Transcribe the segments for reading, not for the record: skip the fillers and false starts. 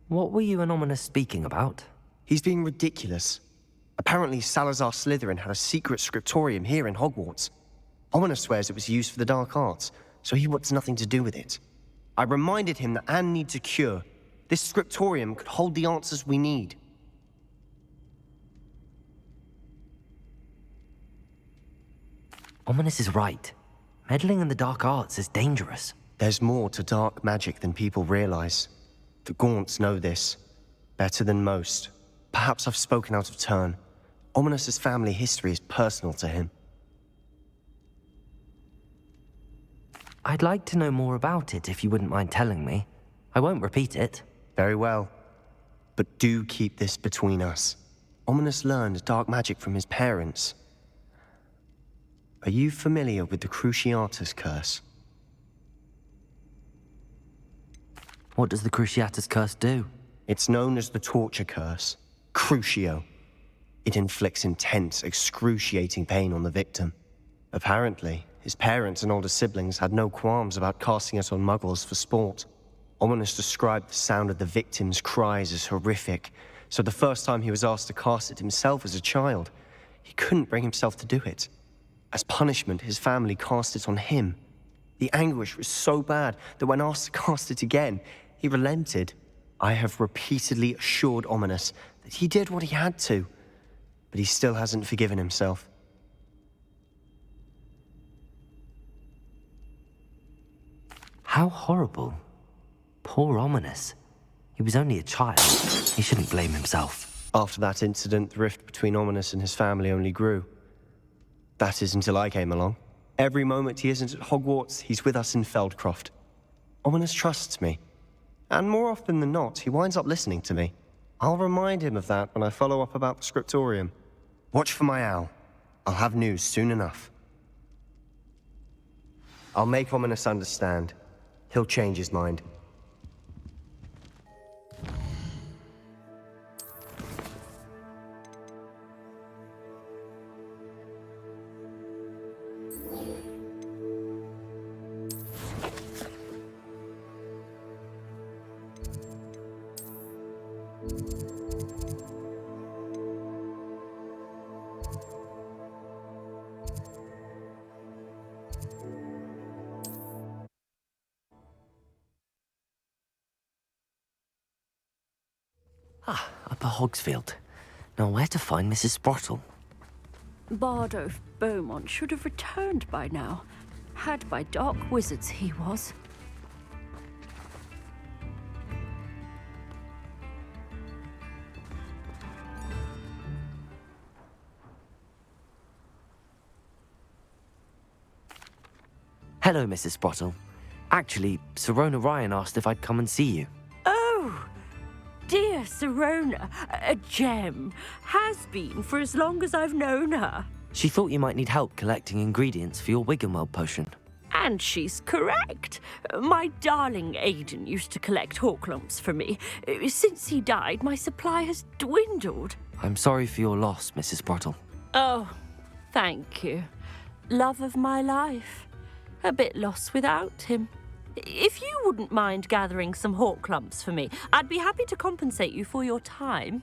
What were you and Ominous speaking about? He's being ridiculous. Apparently Salazar Slytherin had a secret scriptorium here in Hogwarts. Ominous swears it was used for the dark arts, so he wants nothing to do with it. I reminded him that Anne needs a cure. This scriptorium could hold the answers we need. Ominous is right. Meddling in the dark arts is dangerous. There's more to dark magic than people realize. The Gaunts know this. Better than most. Perhaps I've spoken out of turn. Ominous's family history is personal to him. I'd like to know more about it if you wouldn't mind telling me. I won't repeat it. Very well. But do keep this between us. Ominous learned dark magic from his parents. Are you familiar with the Cruciatus Curse? What does the Cruciatus Curse do? It's known as the Torture Curse. Crucio. It inflicts intense, excruciating pain on the victim. Apparently, his parents and older siblings had no qualms about casting it on muggles for sport. Ominous described the sound of the victim's cries as horrific, so the first time he was asked to cast it himself as a child, he couldn't bring himself to do it. As punishment, his family cast it on him. The anguish was so bad that when asked to cast it again, he relented. I have repeatedly assured Ominous that he did what he had to, but he still hasn't forgiven himself. How horrible. Poor Ominous. He was only a child. He shouldn't blame himself. After that incident, the rift between Ominous and his family only grew. That is until I came along. Every moment he isn't at Hogwarts, he's with us in Feldcroft. Ominous trusts me. And more often than not, he winds up listening to me. I'll remind him of that when I follow up about the scriptorium. Watch for my owl. I'll have news soon enough. I'll make Ominous understand. He'll change his mind. Upper Hogsfield. Now where to find Mrs. Sprottle? Bardo Beaumont should have returned by now. Had by dark wizards he was. Hello, Mrs. Sprottle. Actually, Sirona Ryan asked if I'd come and see you. Oh, dear Sirona, a gem. Has been for as long as I've known her. She thought you might need help collecting ingredients for your Wiggenweld potion. And she's correct. My darling Aidan used to collect Horklumps for me. Since he died, my supply has dwindled. I'm sorry for your loss, Mrs. Sprottle. Oh, thank you. Love of my life. A bit lost without him. If you wouldn't mind gathering some Horklumps for me, I'd be happy to compensate you for your time.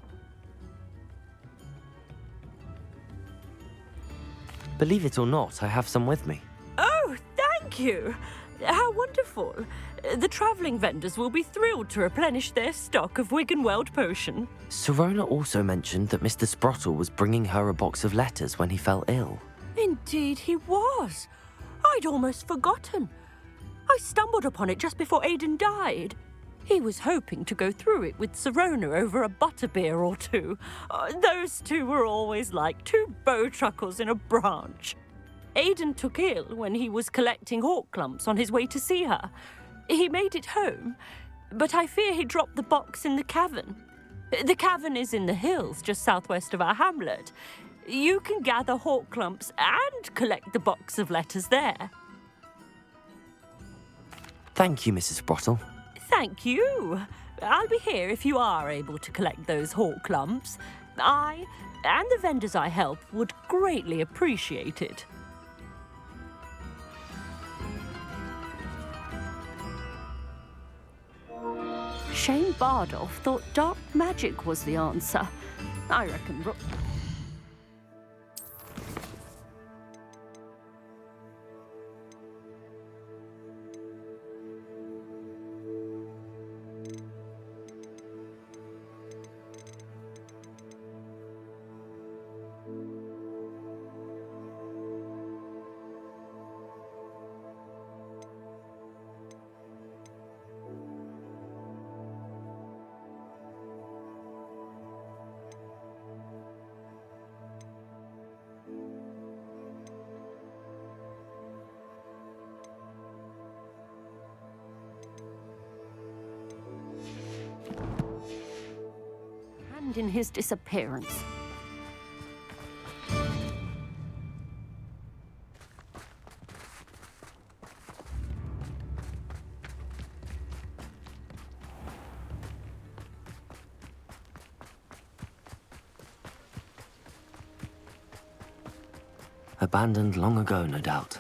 Believe it or not, I have some with me. Oh, thank you. How wonderful. The travelling vendors will be thrilled to replenish their stock of Wiggenweld potion. Sirona also mentioned that Mr. Sprottle was bringing her a box of letters when he fell ill. Indeed he was. I'd almost forgotten. I stumbled upon it just before Aidan died. He was hoping to go through it with Sirona over a butterbeer or two. Those two were always like two bowtruckles in a branch. Aidan took ill when he was collecting Horklumps on his way to see her. He made it home, but I fear he dropped the box in the cavern. The cavern is in the hills just southwest of our hamlet. You can gather Horklumps and collect the box of letters there. Thank you, Mrs. Sprottle. Thank you. I'll be here if you are able to collect those Horklumps. I and the vendors I help would greatly appreciate it. Shane Bardolph thought dark magic was the answer. I reckon hand in his disappearance. Abandoned long ago, no doubt.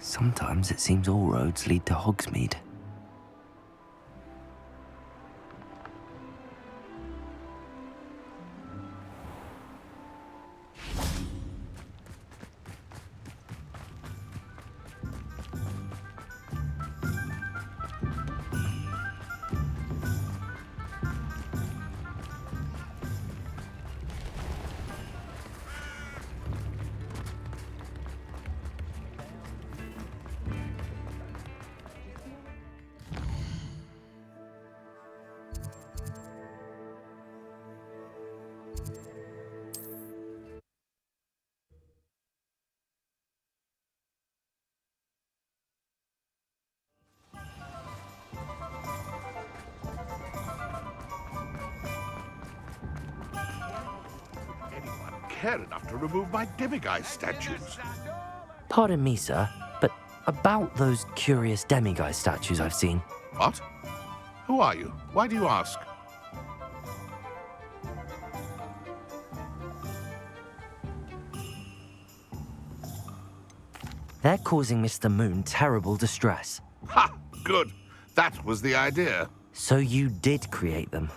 Sometimes it seems all roads lead to Hogsmeade. Care enough to remove my demiguise statues. Pardon me, sir, but about those curious demiguise statues I've seen. What? Who are you? Why do you ask? They're causing Mr. Moon terrible distress. Ha! Good. That was the idea. So you did create them?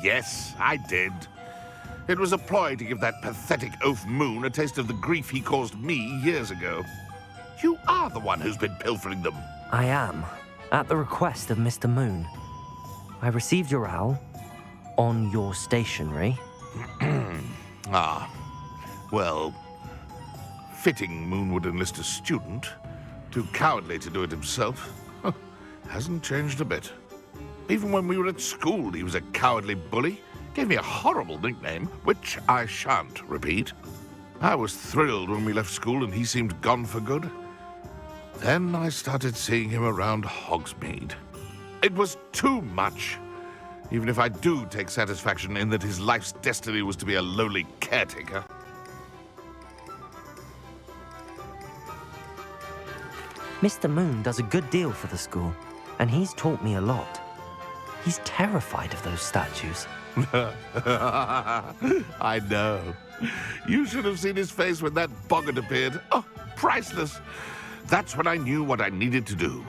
Yes, I did. It was a ploy to give that pathetic oaf Moon a taste of the grief he caused me years ago. You are the one who's been pilfering them. I am, at the request of Mr. Moon. I received your owl on your stationery. Ah, well, fitting Moon would enlist a student. Too cowardly to do it himself. Hasn't changed a bit. Even when we were at school, he was a cowardly bully. Gave me a horrible nickname, which I shan't repeat. I was thrilled when we left school and he seemed gone for good. Then I started seeing him around Hogsmeade. It was too much. Even if I do take satisfaction in that his life's destiny was to be a lowly caretaker. Mr. Moon does a good deal for the school, and he's taught me a lot. He's terrified of those statues. I know. You should have seen his face when that boggart appeared. Oh, priceless. That's when I knew what I needed to do.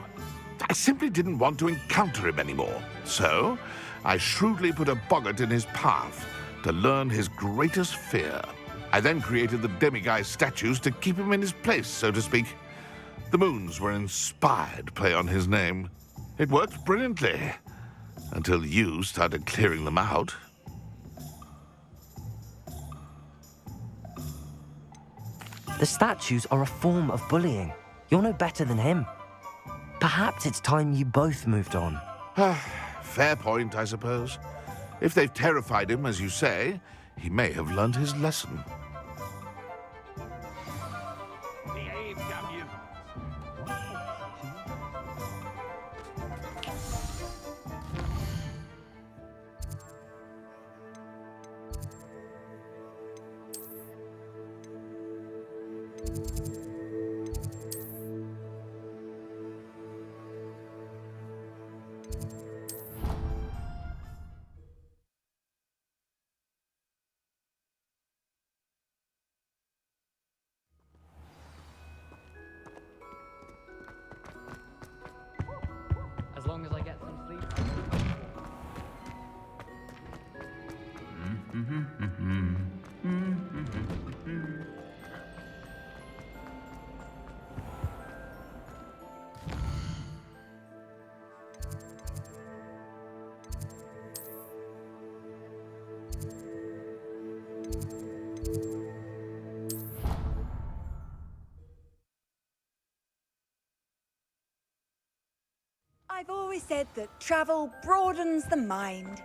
I simply didn't want to encounter him anymore. So, I shrewdly put a boggart in his path to learn his greatest fear. I then created the demiguise statues to keep him in his place, so to speak. The Moons were inspired play on his name. It worked brilliantly. Until you started clearing them out. The statues are a form of bullying. You're no better than him. Perhaps it's time you both moved on. Fair point, I suppose. If they've terrified him, as you say, he may have learned his lesson. As long as I get some sleep. I've always said that travel broadens the mind.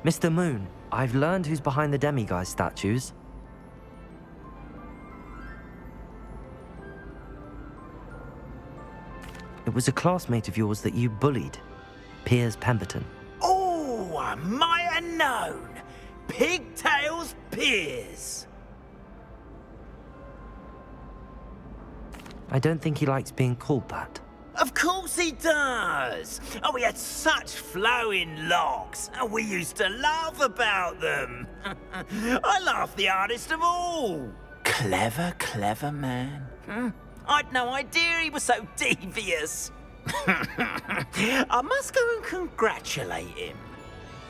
Mr. Moon, I've learned who's behind the demiguise statues. It was a classmate of yours that you bullied, Piers Pemberton. Oh, I might have known. Pigtails Piers. I don't think he likes being called that. Of course he does. Oh, he had such flowing locks, and we used to laugh about them. I laughed the hardest of all. Clever, clever man. I'd no idea he was so devious. I must go and congratulate him.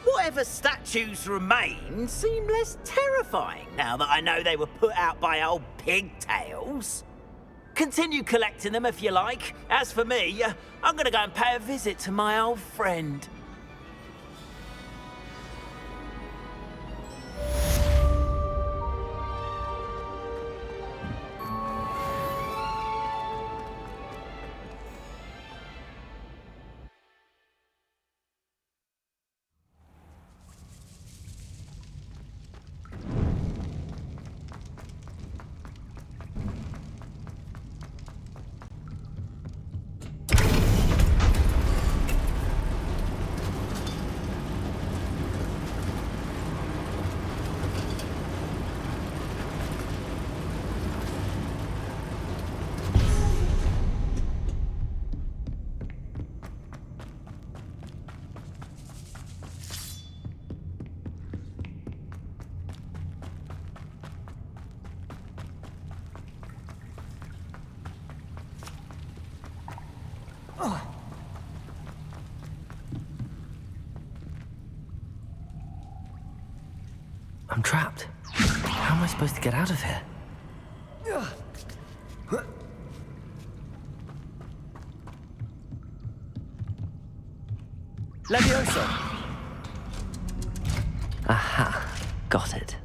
Whatever statues remain seem less terrifying now that I know they were put out by old pigtails. Continue collecting them if you like. As for me, I'm gonna go and pay a visit to my old friend. I'm trapped. How am I supposed to get out of here? Levioso! Aha, got it.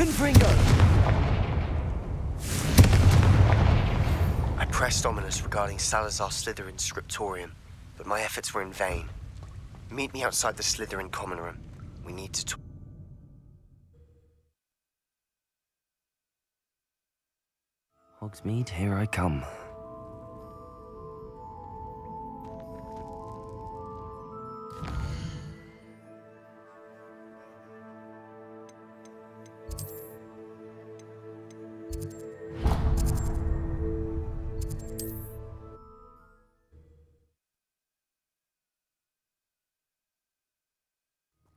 Confringo! I pressed Ominous regarding Salazar Slytherin's scriptorium, but my efforts were in vain. Meet me outside the Slytherin common room. We need to talk. Hogsmeade, here I come.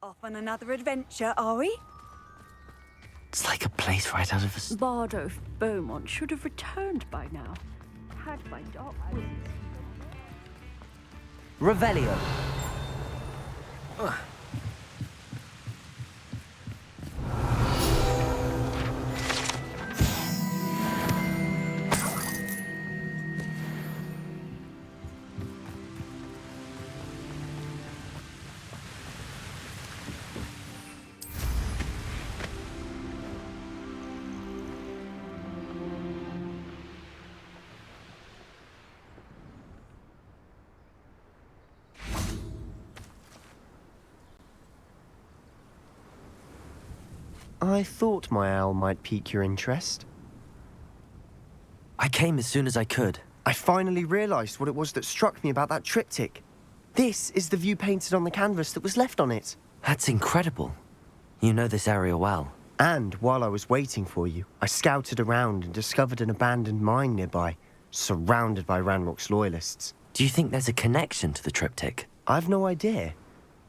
Off on another adventure, are we? It's like a place right out of a... Bardo Beaumont should have returned by now, had by dark winds. Revelio. I thought my owl might pique your interest. I came as soon as I could. I finally realized what it was that struck me about that triptych. This is the view painted on the canvas that was left on it. That's incredible. You know this area well. And while I was waiting for you, I scouted around and discovered an abandoned mine nearby, surrounded by Ranrock's loyalists. Do you think there's a connection to the triptych? I've no idea,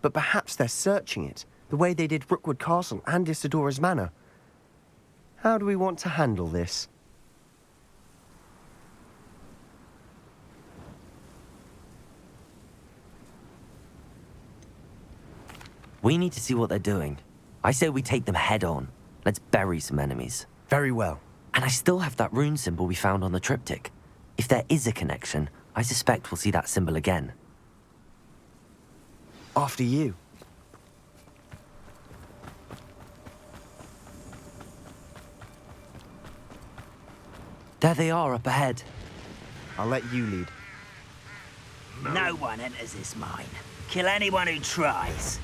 but perhaps they're searching it, the way they did Rookwood Castle and Isidora's Manor. How do we want to handle this? We need to see what they're doing. I say we take them head on. Let's bury some enemies. Very well. And I still have that rune symbol we found on the triptych. If there is a connection, I suspect we'll see that symbol again. After you. There they are up ahead. I'll let you lead. No one enters this mine. Kill anyone who tries.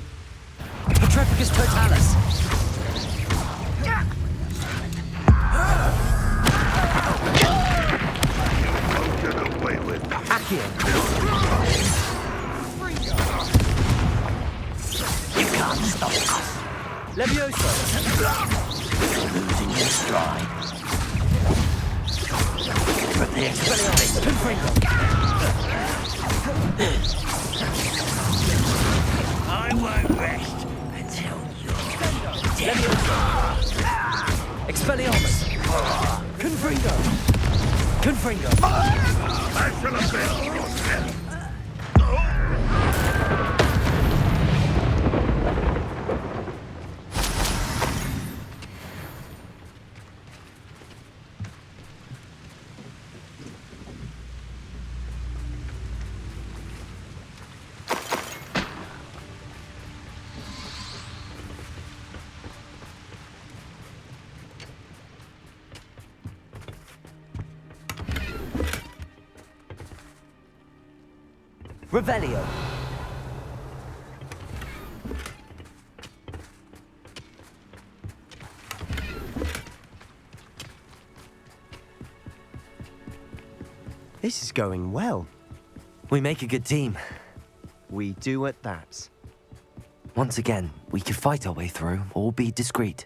Petrificus Totalis! Won't get away with that. Accio! You can't stop us. Levioso! Losing your stride. Prepare to Expelliarmus! Confringo! I won't rest until you're dead. Levioso! Expelliarmus! Confringo! Confringo! I shall avenge your death. Revelio! This is going well. We make a good team. We do at that. Once again, we could fight our way through, or be discreet.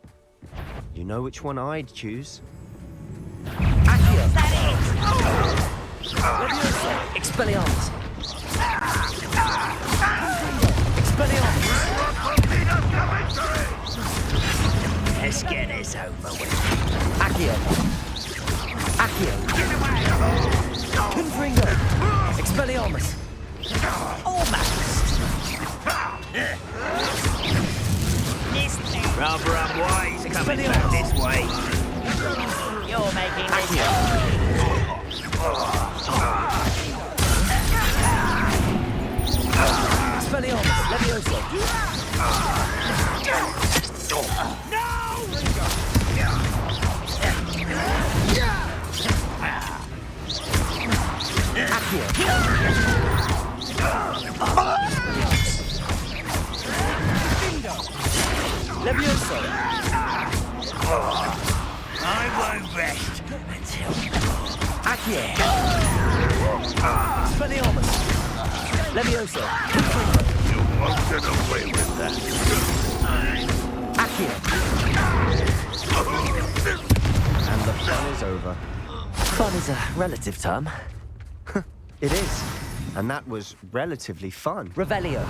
You know which one I'd choose. Accio! Levioso! Expelliarmus! Expelliarmus! Let's get this over with. Accio! Accio! Confringo! Expelliarmus! Almost. Rather unwise coming back this way. You're making this Expelliarmus! Levioso! No! Levioso! I won't rest until... Accio! Spanielmus! Levioso! You won't get away with that. Accio! And the fun is over. Fun is a relative term. It is. And that was relatively fun. Revelio.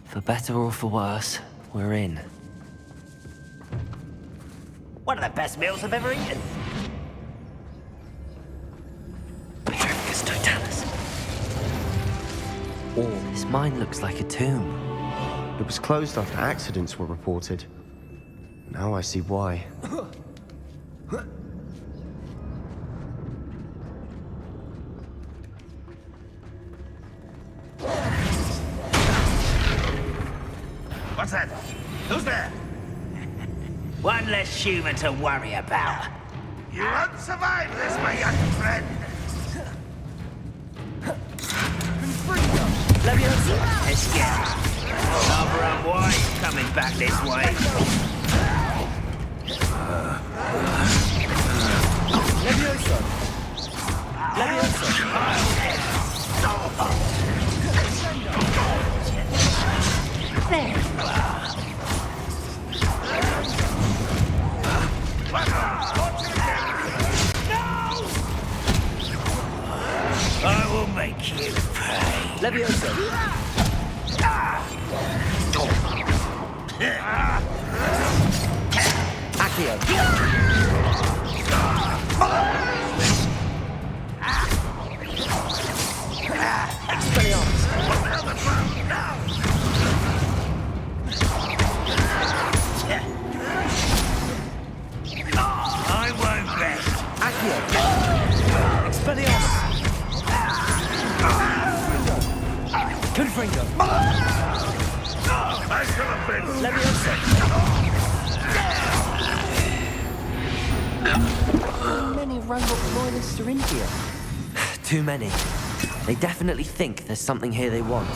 For better or for worse, we're in. One of the best meals I've ever eaten. Petrificus totalis. This mine looks like a tomb. It was closed after accidents were reported. Now I see why. What's that? Who's there? One less human to worry about. You won't survive this, my young friend. Levioso! Escape! Another unwise coming back this way. Levioso! Levioso! There! I will make you pay. Levioso! Accio! Expelliarmus! I won't rest. Accio! Expelliarmus! Confringo! I should have been. Levioso! How many robot loyalists are in here? Too many. They definitely think there's something here they want.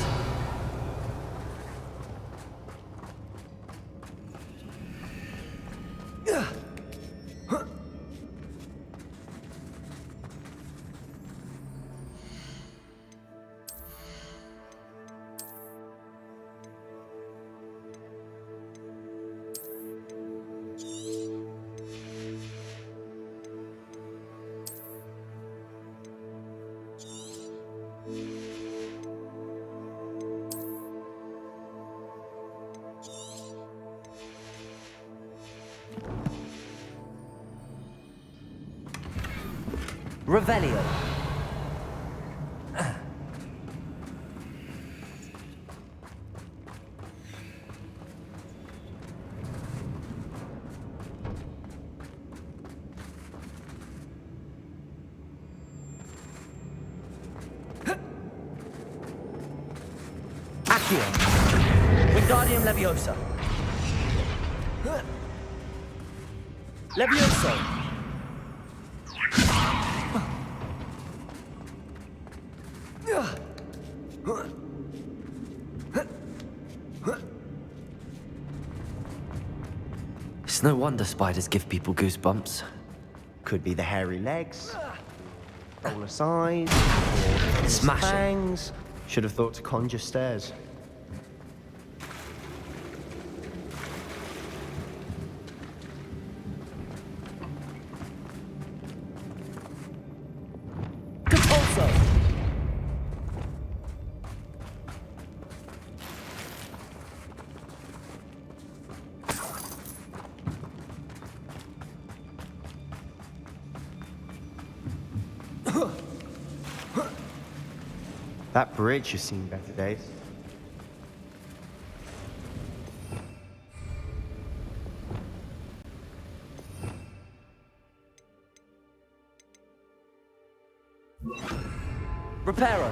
Revelio. Accio. Wingardium Leviosa. Levioso. It's no wonder spiders give people goosebumps. Could be the hairy legs, bolus eyes, or Smash it. fangs. Should have thought to conjure stairs. Compulso! That bridge has seen better days. Reparo.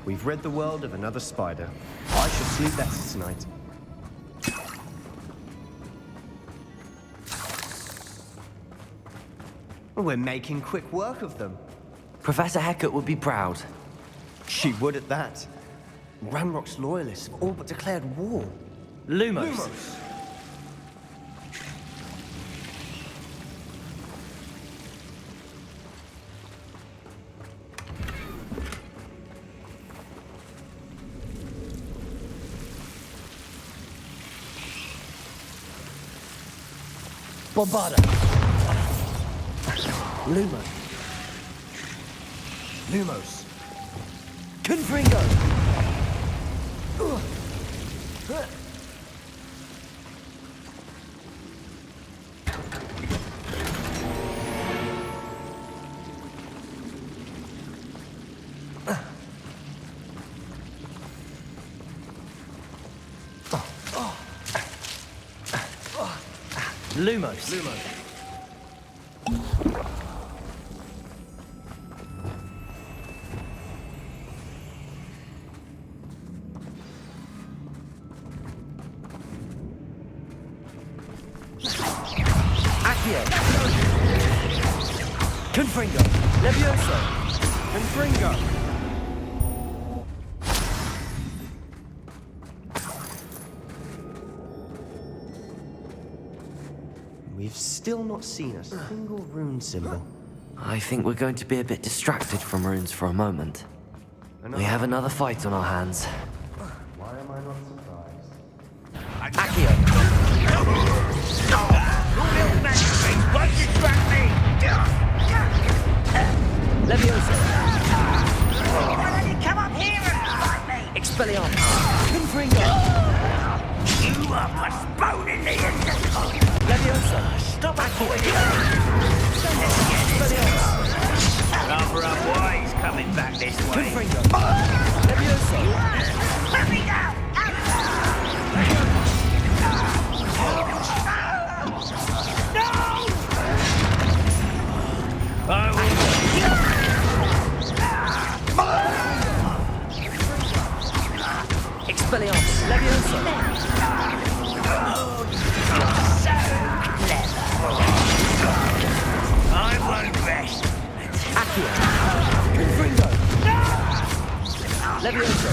We've rid the world of another spider. I shall sleep better tonight. We're making quick work of them. Professor Hecat would be proud. She would at that. Ranrock's loyalists have all but declared war. Lumos. Bombarda. Lumo. Lumos. Confringo. Lumos. Accio. Confringo. Levioso. Confringo. We've still not seen a single rune symbol. I think we're going to be a bit distracted from runes for a moment. We have another fight on our hands. Why am I not surprised? Accio. Levioso. Why don't you come up here and fight me? Expelliarmus. Confringo. You are postponing the end. Leviosa. Stop Accio. Expelliarmus. Rather unwise coming back this way. Confringo. Leviosa. Let me go! No! I will... Expelliarmus. Leviosa. I won't rest. Accio. Confringo. Leviosa.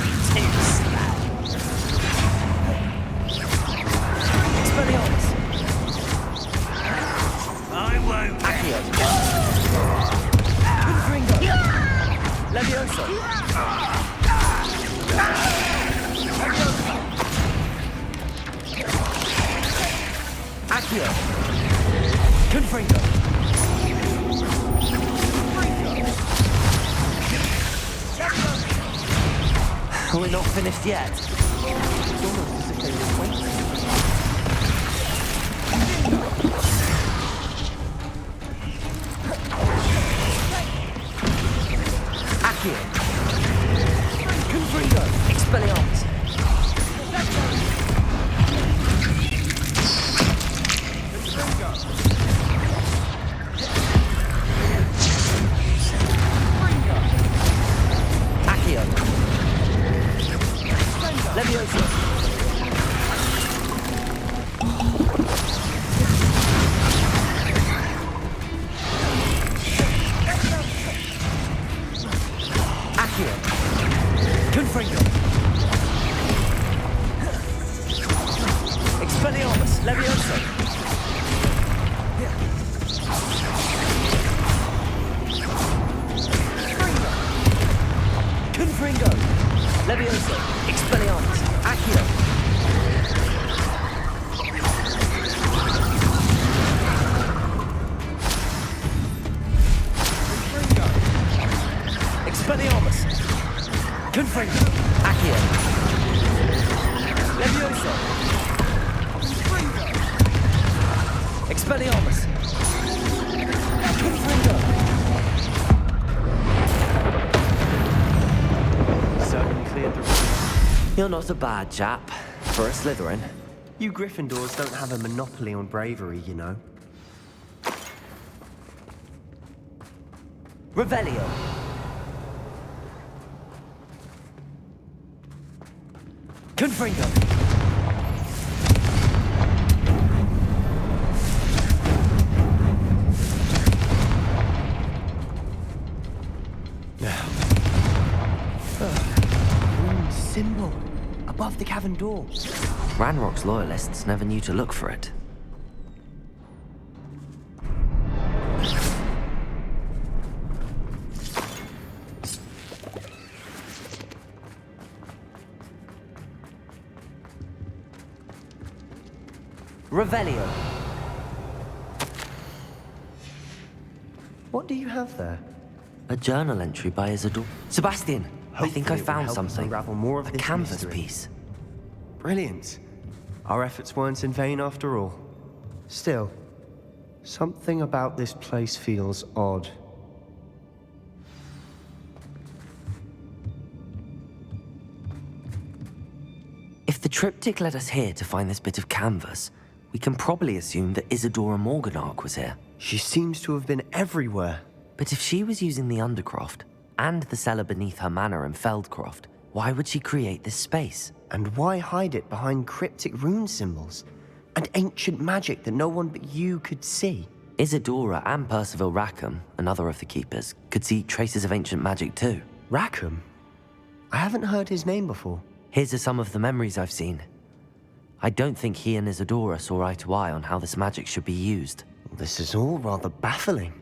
Expelliarmus. I won't rest. Accio. Confringo. Leviosa. Accio. Confringo. We're not finished yet. It's almost as if they were waiting. Accio. Confringo. Expelliarmus. Accio. Leviosa. Expelliarmus! Certainly cleared the room. You're not a bad chap for a Slytherin. You Gryffindors don't have a monopoly on bravery, you know. Revelio! Confringo! Rune symbol above the cavern door. Ranrock's loyalists never knew to look for it. Revelio. What do you have there? A journal entry by Isidore. Sebastian, I think I Hopefully it will found help us something. unravel more of a this canvas mystery. piece. Brilliant. Our efforts weren't in vain after all. Still, something about this place feels odd. If the triptych led us here to find this bit of canvas, we can probably assume that Isadora Morganach was here. She seems to have been everywhere. But if she was using the Undercroft and the cellar beneath her manor in Feldcroft, why would she create this space? And why hide it behind cryptic rune symbols and ancient magic that no one but you could see? Isadora and Percival Rackham, another of the keepers, could see traces of ancient magic too. Rackham? I haven't heard his name before. Here's some of the memories I've seen. I don't think he and Isadora saw eye to eye on how this magic should be used. This is all rather baffling.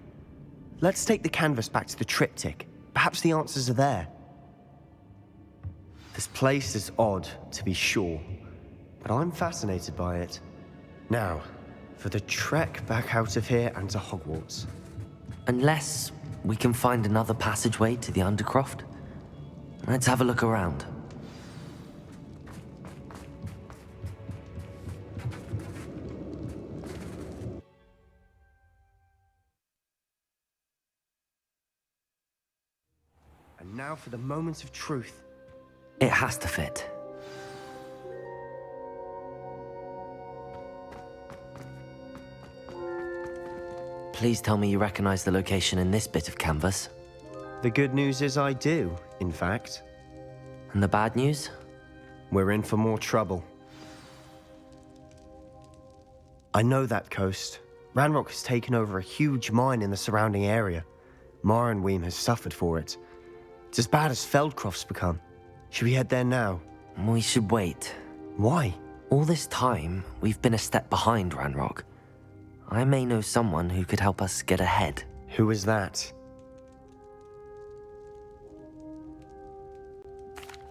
Let's take the canvas back to the triptych. Perhaps the answers are there. This place is odd, to be sure, but I'm fascinated by it. Now, for the trek back out of here and to Hogwarts. Unless we can find another passageway to the Undercroft. Let's have a look around. And now for the moment of truth. It has to fit. Please tell me you recognize the location in this bit of canvas. The good news is I do, in fact. And the bad news? We're in for more trouble. I know that coast. Ranrock has taken over a huge mine in the surrounding area. Marrenweem has suffered for it. It's as bad as Feldcroft's become. Should we head there now? We should wait. Why? All this time, we've been a step behind Ranrock. I may know someone who could help us get ahead. Who is that?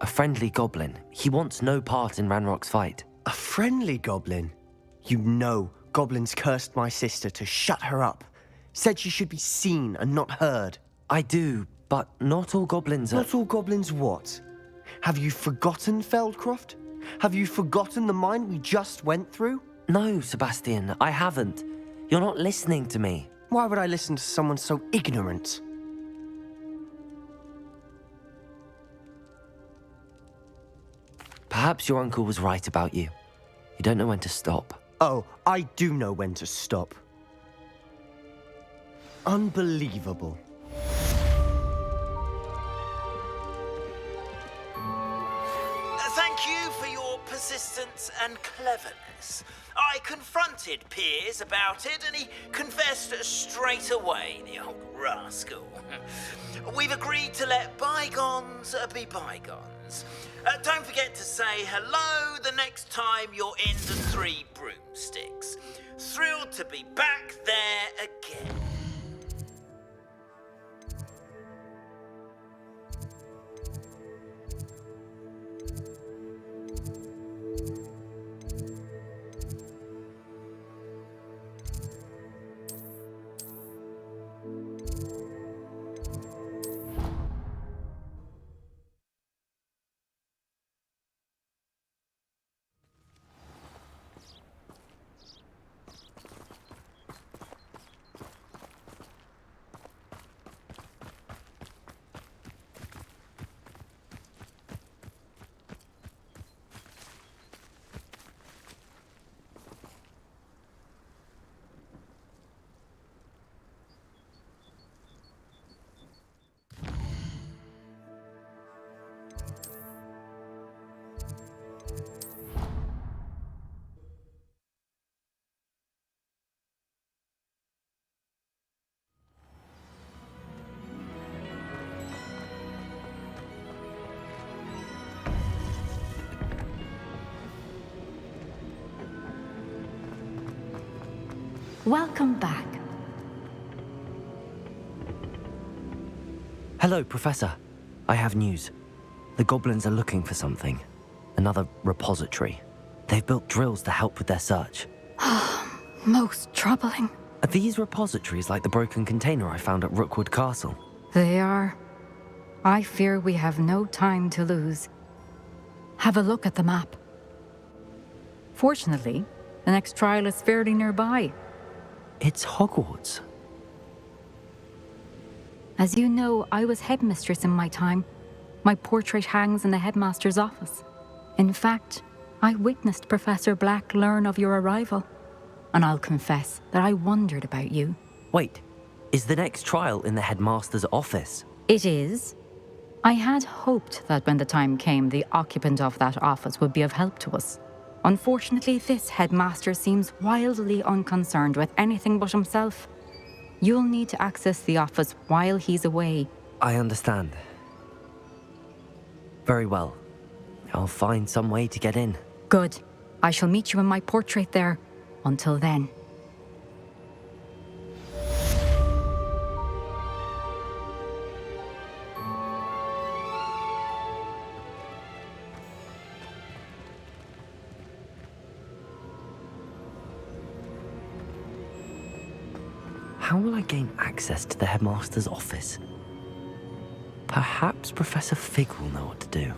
A friendly goblin. He wants no part in Ranrock's fight. A friendly goblin? You know goblins cursed my sister to shut her up. Said she should be seen and not heard. I do, but not all goblins are... Not all goblins what? Have you forgotten Feldcroft? Have you forgotten the mine we just went through? No, Sebastian, I haven't. You're not listening to me. Why would I listen to someone so ignorant? Perhaps your uncle was right about you. You don't know when to stop. Oh, I do know when to stop. Unbelievable. Thank you for your persistence and cleverness. I confronted Piers about it, and he confessed straight away, the old rascal. We've agreed to let bygones be bygones. Don't forget to say hello the next time you're in the Three Broomsticks. Thrilled to be back there again. Welcome back. Hello, Professor. I have news. The goblins are looking for something. Another repository. They've built drills to help with their search. Most troubling. Are these repositories like the broken container I found at Rookwood Castle? They are. I fear we have no time to lose. Have a look at the map. Fortunately, the next trial is fairly nearby. It's Hogwarts. As you know, I was headmistress in my time. My portrait hangs in the headmaster's office. In fact, I witnessed Professor Black learn of your arrival. And I'll confess that I wondered about you. Wait, is the next trial in the headmaster's office? It is. I had hoped that when the time came, the occupant of that office would be of help to us. Unfortunately, this headmaster seems wildly unconcerned with anything but himself. You'll need to access the office while he's away. I understand. Very well. I'll find some way to get in. Good. I shall meet you in my portrait there. Until then. How will I gain access to the headmaster's office? Perhaps Professor Fig will know what to do.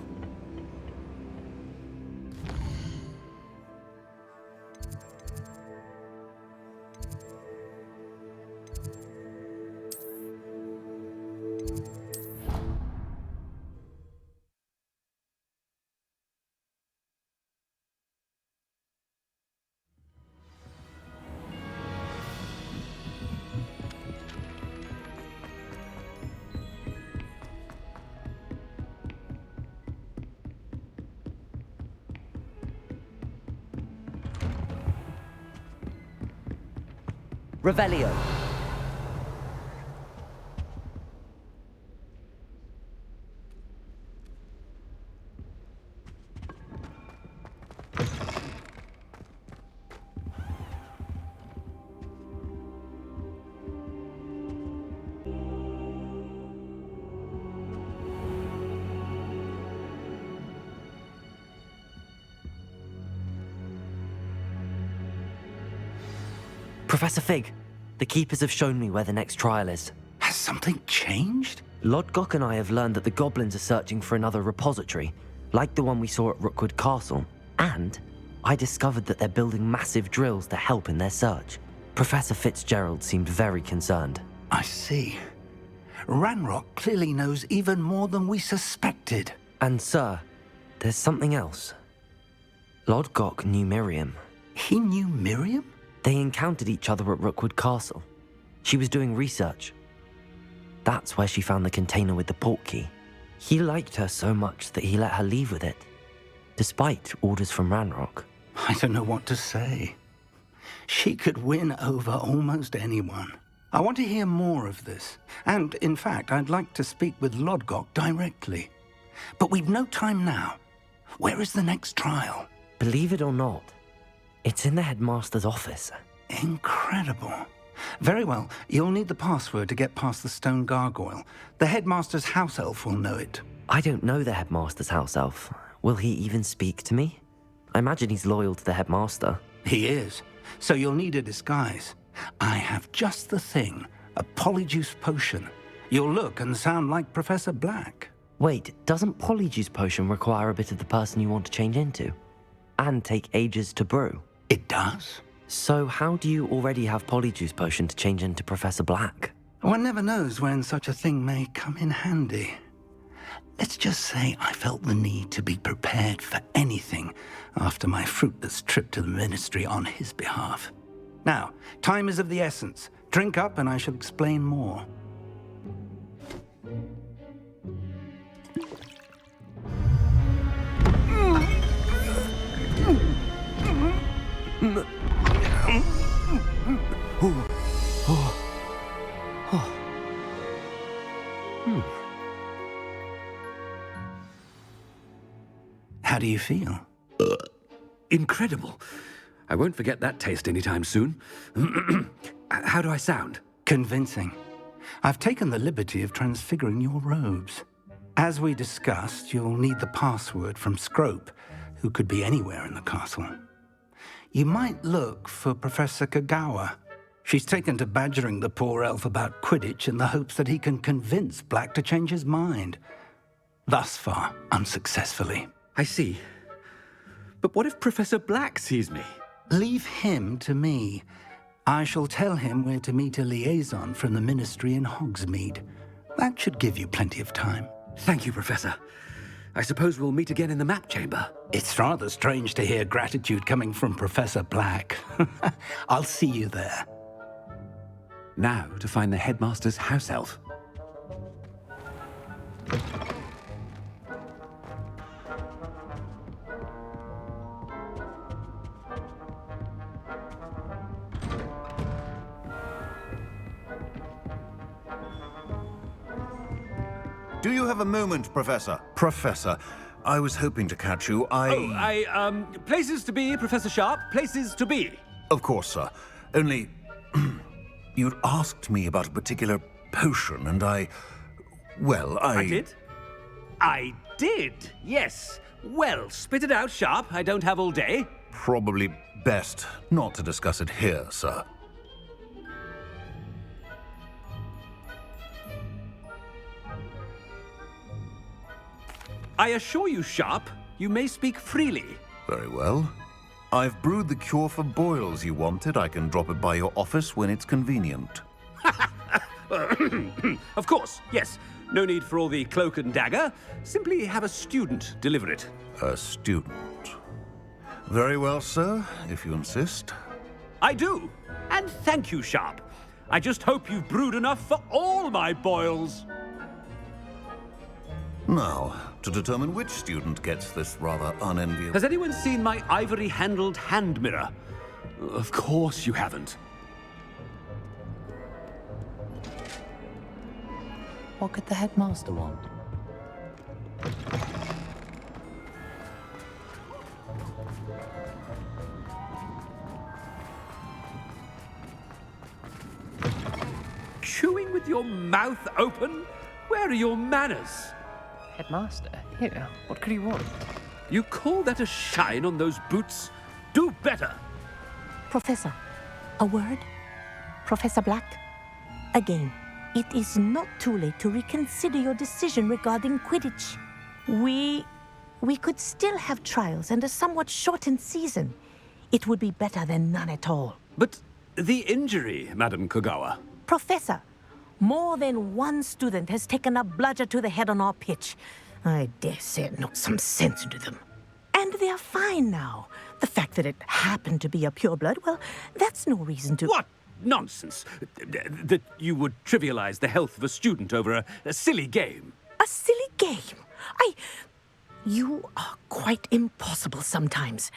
Revelio. Professor Fig, the Keepers have shown me where the next trial is. Has something changed? Lodgok and I have learned that the goblins are searching for another repository, like the one we saw at Rookwood Castle. And I discovered that they're building massive drills to help in their search. Professor Fitzgerald seemed very concerned. I see. Ranrock clearly knows even more than we suspected. And sir, there's something else. Lodgok knew Miriam. He knew Miriam? They encountered each other at Rookwood Castle. She was doing research. That's where she found the container with the portkey. He liked her so much that he let her leave with it, despite orders from Ranrock. I don't know what to say. She could win over almost anyone. I want to hear more of this. And, in fact, I'd like to speak with Lodgok directly. But we've no time now. Where is the next trial? Believe it or not, it's in the headmaster's office. Incredible. Very well. You'll need the password to get past the stone gargoyle. The headmaster's house elf will know it. I don't know the headmaster's house elf. Will he even speak to me? I imagine he's loyal to the headmaster. He is. So you'll need a disguise. I have just the thing. A polyjuice potion. You'll look and sound like Professor Black. Wait, doesn't Polyjuice Potion require a bit of the person you want to change into? And take ages to brew? It does? So how do you already have Polyjuice Potion to change into Professor Black? One never knows when such a thing may come in handy. Let's just say I felt the need to be prepared for anything after my fruitless trip to the ministry on his behalf. Now, time is of the essence. Drink up and I shall explain more. How do you feel? Incredible. I won't forget that taste anytime soon. How do I sound? Convincing. I've taken the liberty of transfiguring your robes. As we discussed, you'll need the password from Scrope, who could be anywhere in the castle. You might look for Professor Kagawa. She's taken to badgering the poor elf about Quidditch in the hopes that he can convince Black to change his mind. Thus far, unsuccessfully. I see. But what if Professor Black sees me? Leave him to me. I shall tell him where to meet a liaison from the Ministry in Hogsmeade. That should give you plenty of time. Thank you, Professor. I suppose we'll meet again in the map chamber. It's rather strange to hear gratitude coming from Professor Black. I'll see you there. Now to find the headmaster's house elf. Do you have a moment, Professor? Professor, I was hoping to catch you. Places to be, Professor Sharp. Places to be. Of course, sir. Only... you'd asked me about a particular potion, and I did? I did, yes. Well, spit it out, Sharp. I don't have all day. Probably best not to discuss it here, sir. I assure you, Sharp, you may speak freely. Very well. I've brewed the cure for boils you wanted. I can drop it by your office when it's convenient. Of course, yes. No need for all the cloak and dagger. Simply have a student deliver it. A student. Very well, sir, if you insist. I do. And thank you, Sharp. I just hope you've brewed enough for all my boils. Now, to determine which student gets this rather unenviable... Has anyone seen my ivory-handled hand mirror? Of course you haven't. What could the headmaster want? Chewing with your mouth open? Where are your manners? Headmaster? Here, what could he want? You call that a shine on those boots? Do better! Professor, a word? Professor Black? Again, it is not too late to reconsider your decision regarding Quidditch. We could still have trials and a somewhat shortened season. It would be better than none at all. But the injury, Madam Kagawa. Professor, more than one student has taken a bludger to the head on our pitch. I dare say it knocked some sense into them. And they're fine now. The fact that it happened to be a pureblood, well, that's no reason to... What nonsense! That you would trivialize the health of a student over a silly game. A silly game? You are quite impossible sometimes.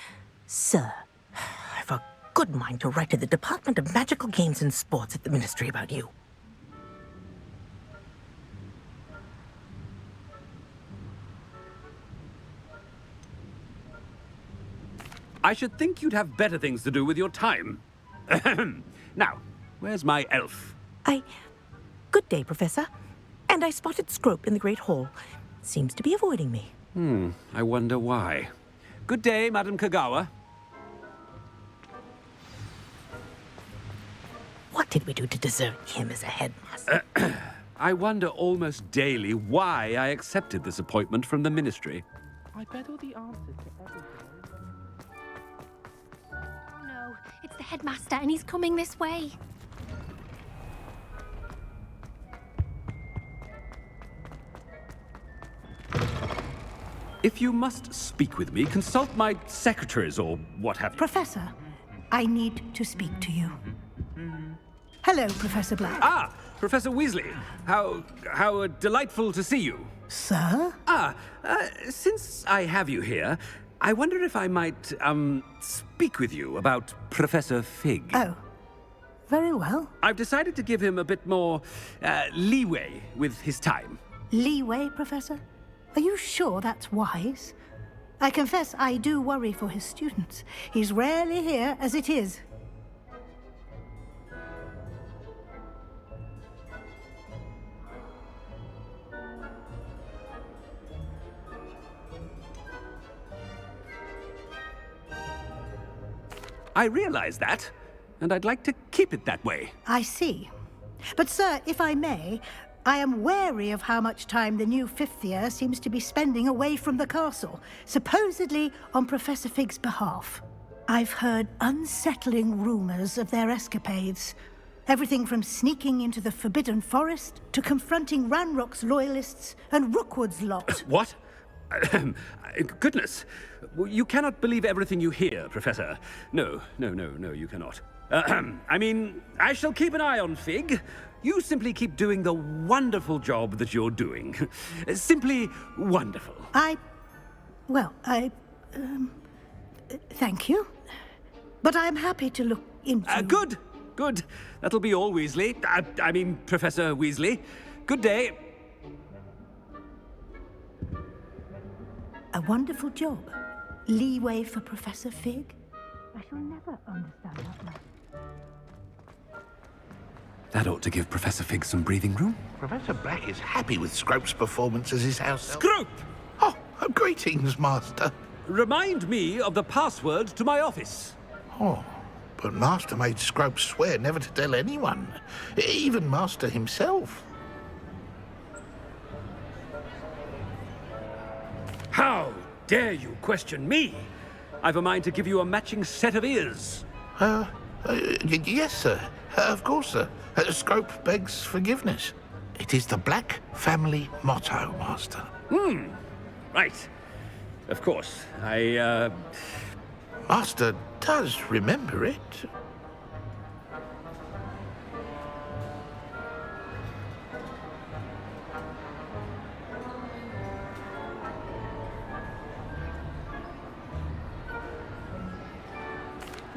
Sir, I've a good mind to write to the Department of Magical Games and Sports at the Ministry about you. I should think you'd have better things to do with your time. Now, where's my elf? Good day, Professor. And I spotted Scrope in the Great Hall. Seems to be avoiding me. I wonder why. Good day, Madam Kagawa. What did we do to deserve him as a headmaster? I wonder almost daily why I accepted this appointment from the Ministry. I bet all the answers to everything. No, it's the headmaster and he's coming this way. If you must speak with me, consult my secretaries or what have you. Professor, I need to speak to you. Hello, Professor Black. Ah, Professor Weasley. How delightful to see you. Sir? Since I have you here, I wonder if I might, speak with you about Professor Fig. Oh, very well. I've decided to give him a bit more, leeway with his time. Leeway, Professor? Are you sure that's wise? I confess I do worry for his students. He's rarely here as it is. I realize that, and I'd like to keep it that way. I see. But, sir, if I may, I am wary of how much time the new fifth year seems to be spending away from the castle, supposedly on Professor Fig's behalf. I've heard unsettling rumors of their escapades. Everything from sneaking into the Forbidden Forest to confronting Ranrock's loyalists and Rookwood's lot. What? Goodness. You cannot believe everything you hear, Professor. No, you cannot. I mean, I shall keep an eye on Fig. You simply keep doing the wonderful job that you're doing. Simply wonderful. Thank you. But I'm happy to look into... Good. That'll be all, Weasley. I mean, Professor Weasley. Good day. A wonderful job. Leeway for Professor Fig. I shall never understand that man. That ought to give Professor Fig some breathing room. Professor Black is happy with Scrope's performance as his house. Scrope! Oh, greetings, Master. Remind me of the password to my office. Oh, but Master made Scrope swear never to tell anyone, even Master himself. How dare you question me? I've a mind to give you a matching set of ears. Yes, sir. Of course, sir. Scrope begs forgiveness. It is the Black family motto, Master. Right. Of course. Master does remember it.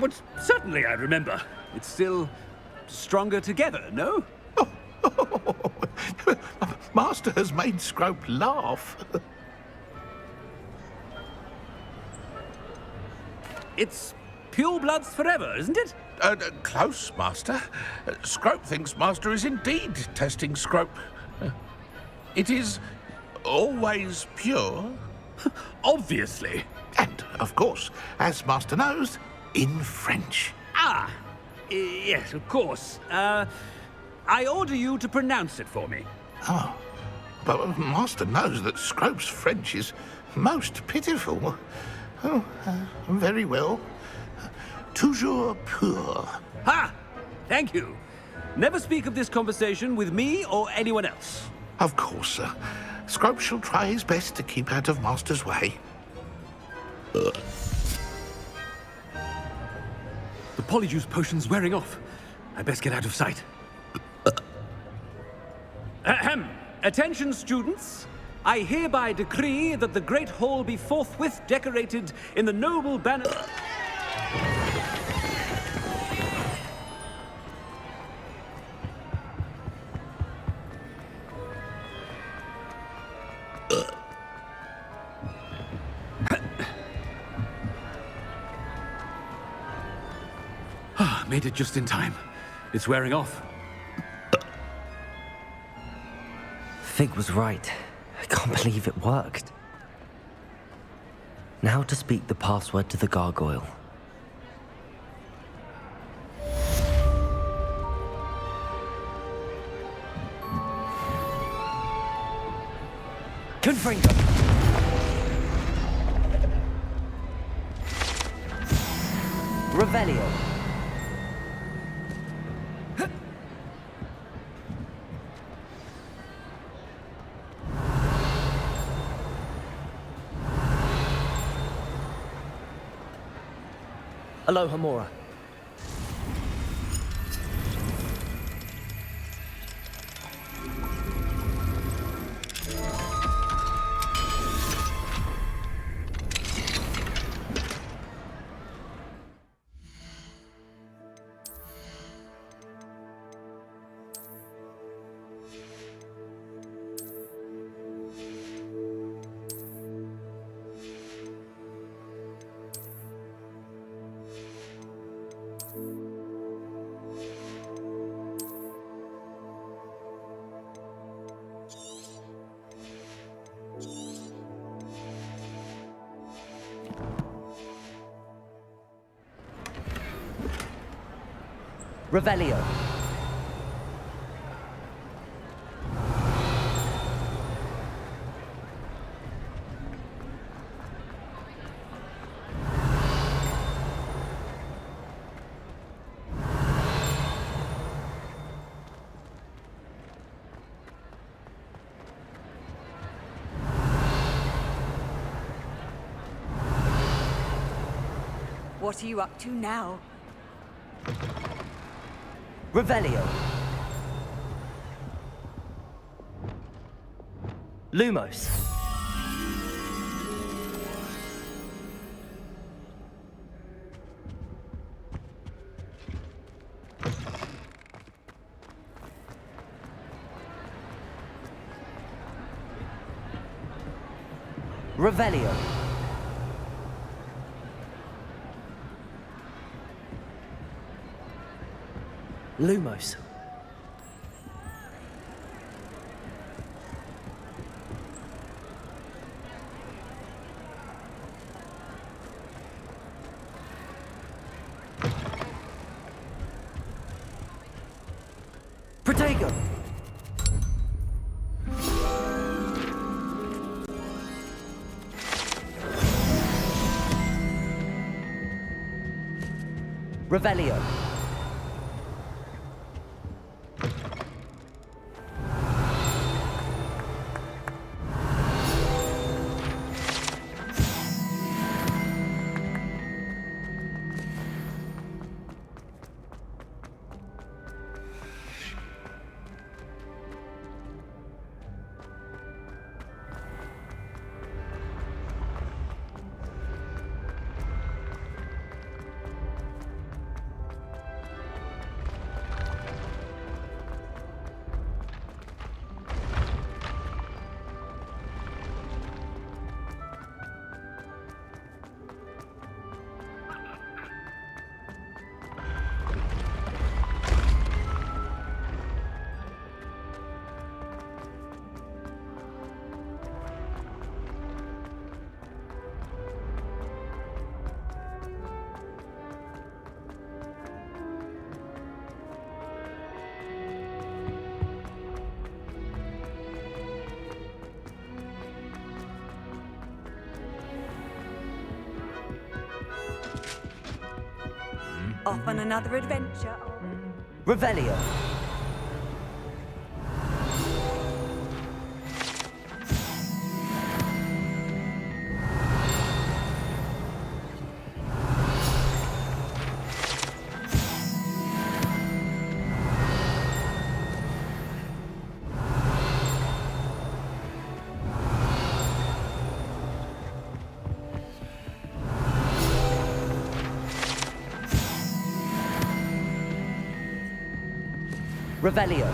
But certainly I remember. It's still stronger together, no? Master has made Scrope laugh. It's pure bloods forever, isn't it? Close, Master. Scrope thinks Master is indeed testing Scrope. It is always pure. Obviously. And, of course, as Master knows, in French. Yes, of course. I order you to pronounce it for me. Oh, but Master knows that Scrope's French is most pitiful. Oh, very well. Toujours pur. Ha! Thank you. Never speak of this conversation with me or anyone else. Of course, sir. Scrope shall try his best to keep out of Master's way. The polyjuice potion's wearing off. I best get out of sight. Ahem. Attention, students. I hereby decree that the Great Hall be forthwith decorated in the noble banner... Made it just in time. It's wearing off. Fig was right. I can't believe it worked. Now to speak the password to the gargoyle. Confringo. Revelio. Alohomora. Revelio. What are you up to now? Revelio. Lumos. Revelio. Lumos. Protego. Revelio. Off on another adventure. Revelio. Revelio.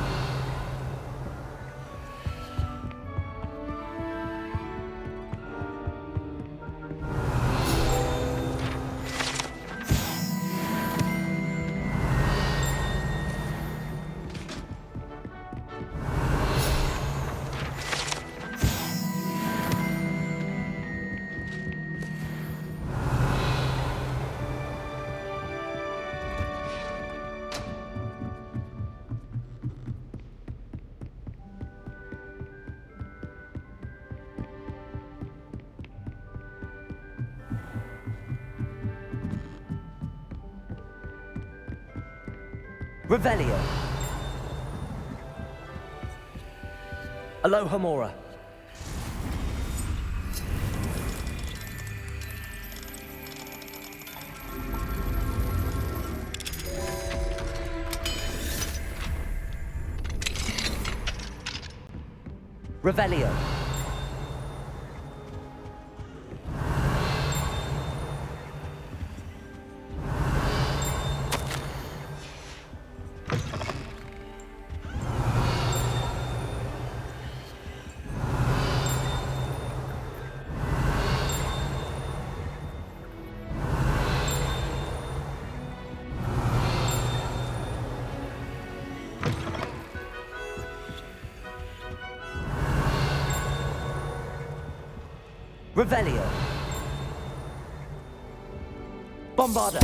Revelio. Alohomora. Revelio. Revelio. Bombarda.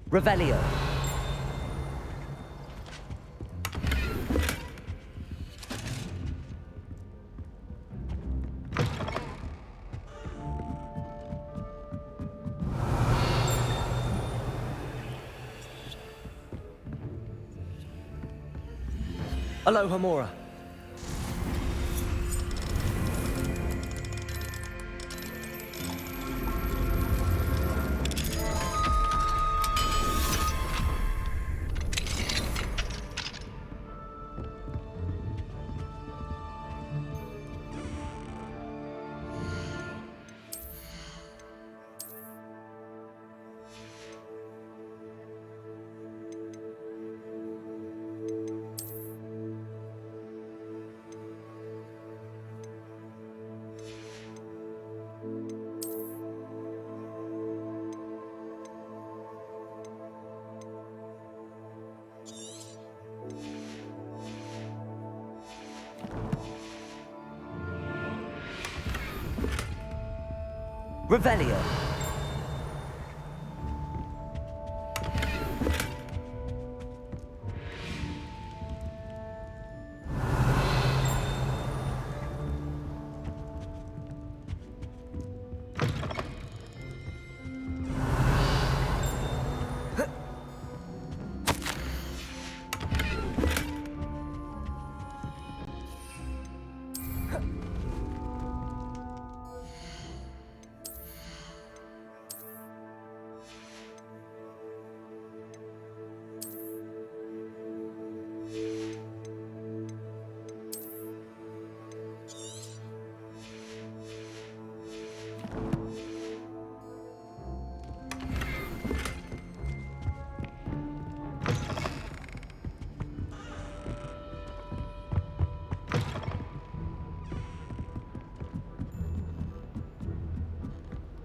Revelio. Aloha Mora. Revelio.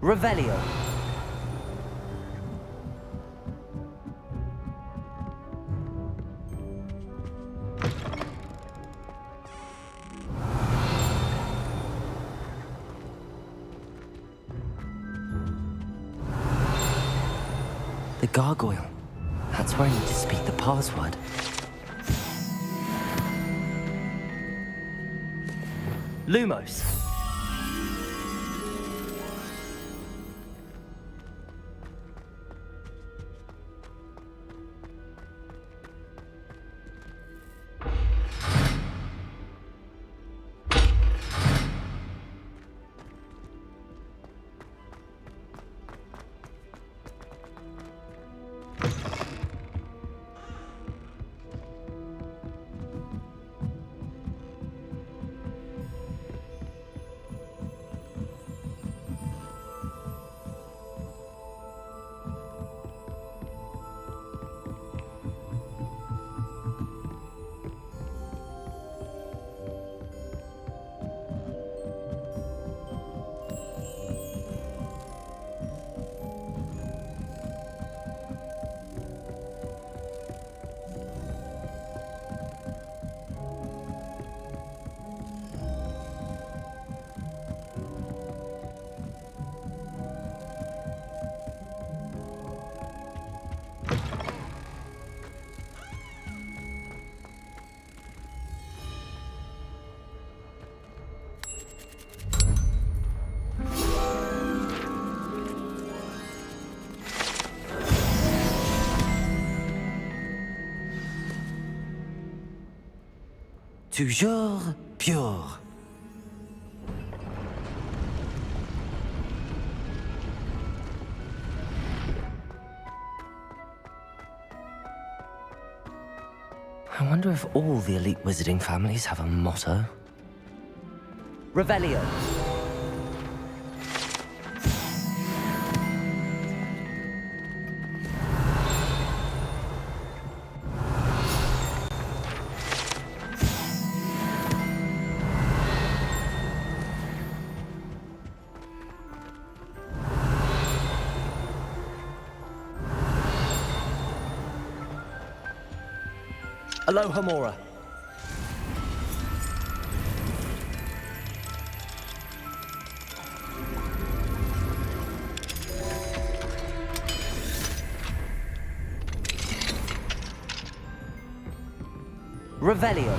Revelio. The gargoyle. That's where I need to speak the password. Lumos. Toujours pure. I wonder if all the elite wizarding families have a motto. Revelio. Aloha Mora. Revelio.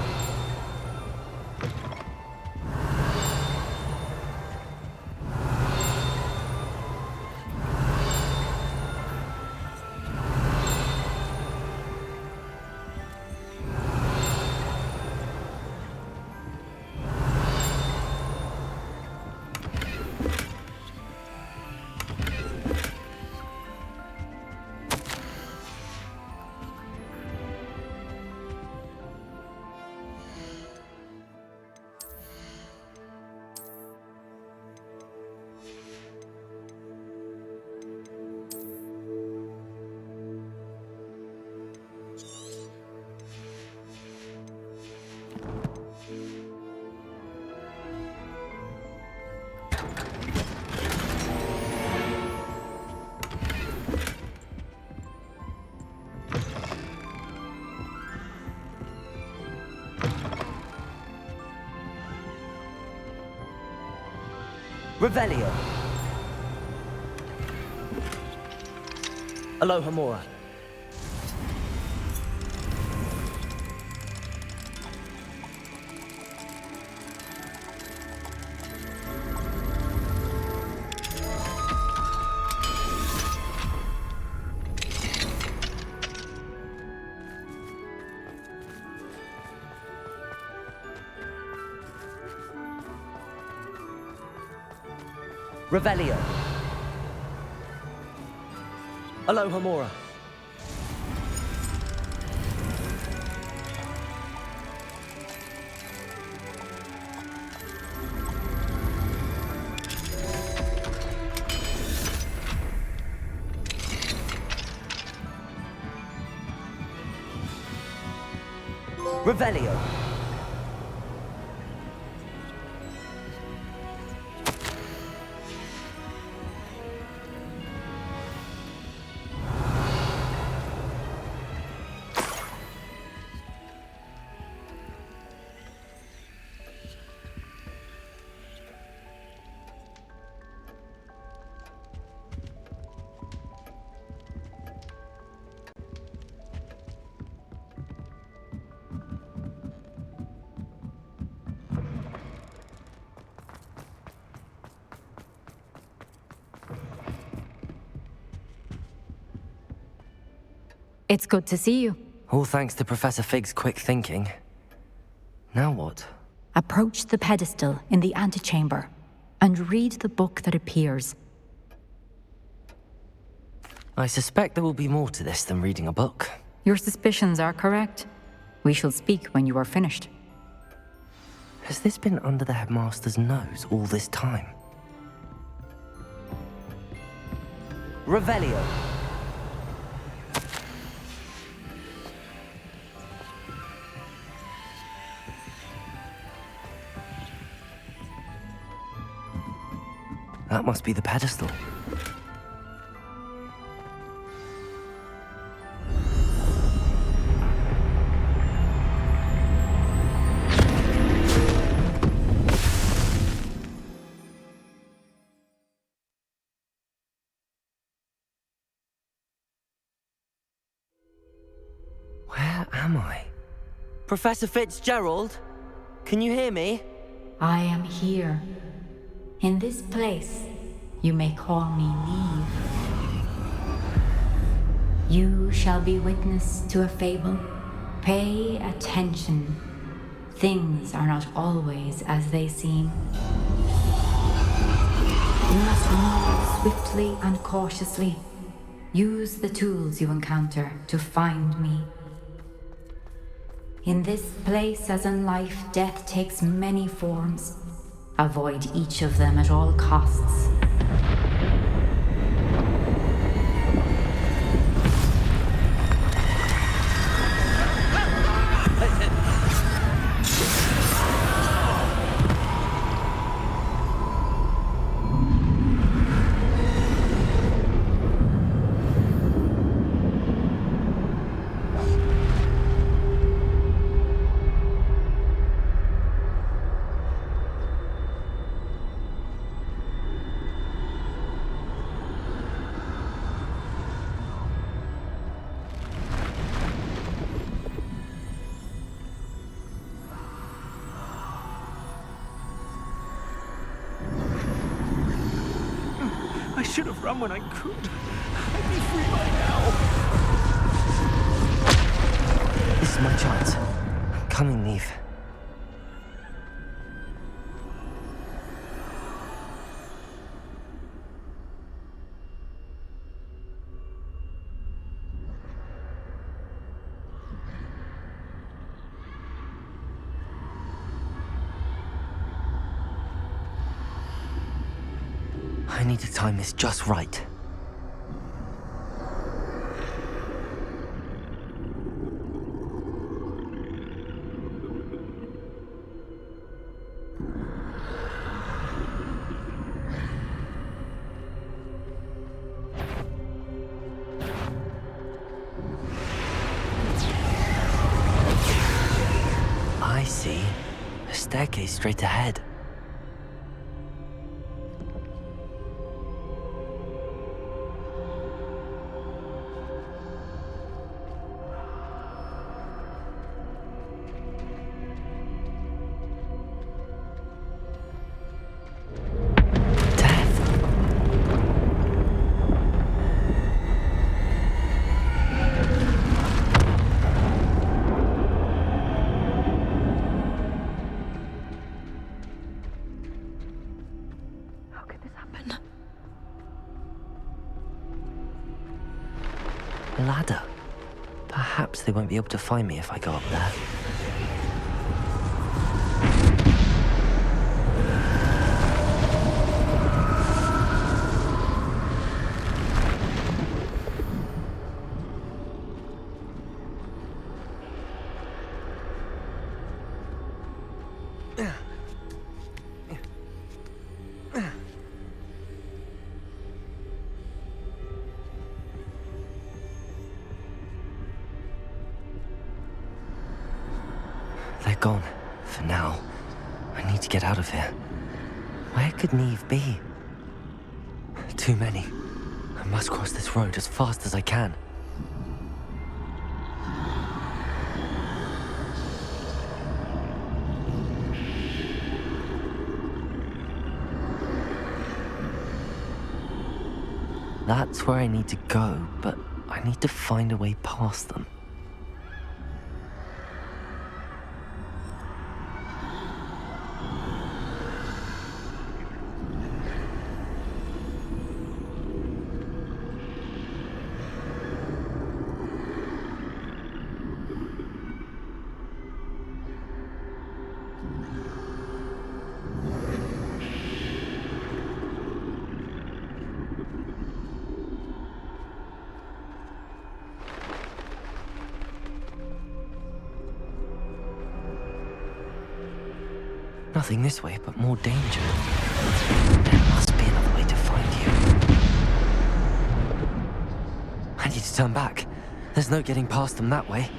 Revelio. Aloha Mora. Revelio. Aloha Mora. Revelio. It's good to see you. All thanks to Professor Fig's quick thinking. Now what? Approach the pedestal in the antechamber and read the book that appears. I suspect there will be more to this than reading a book. Your suspicions are correct. We shall speak when you are finished. Has this been under the headmaster's nose all this time? Revelio. That must be the pedestal. Where am I? Professor Fitzgerald? Can you hear me? I am here. In this place, you may call me Neve. You shall be witness to a fable. Pay attention. Things are not always as they seem. You must move swiftly and cautiously. Use the tools you encounter to find me. In this place, as in life, death takes many forms. Avoid each of them at all costs. should have run when I could. I'd be free by now. This is my chance. I'm coming, Neve. I need to time this just right. I see. A staircase straight ahead. Ladder. Perhaps they won't be able to find me if I go up there. They're gone. For now. I need to get out of here. Where could Neve be? Too many. I must cross this road as fast as I can. That's where I need to go, but I need to find a way past them. Nothing this way, but more danger. There must be another way to find you. I need to turn back. There's no getting past them that way.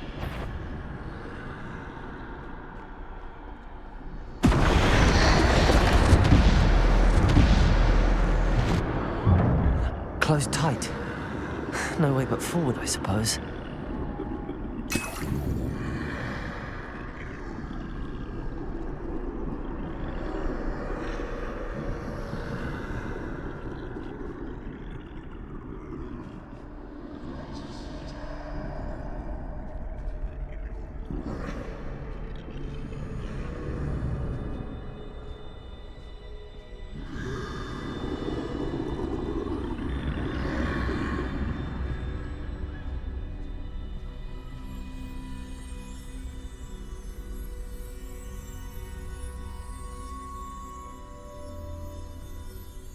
Closed tight. No way but forward, I suppose.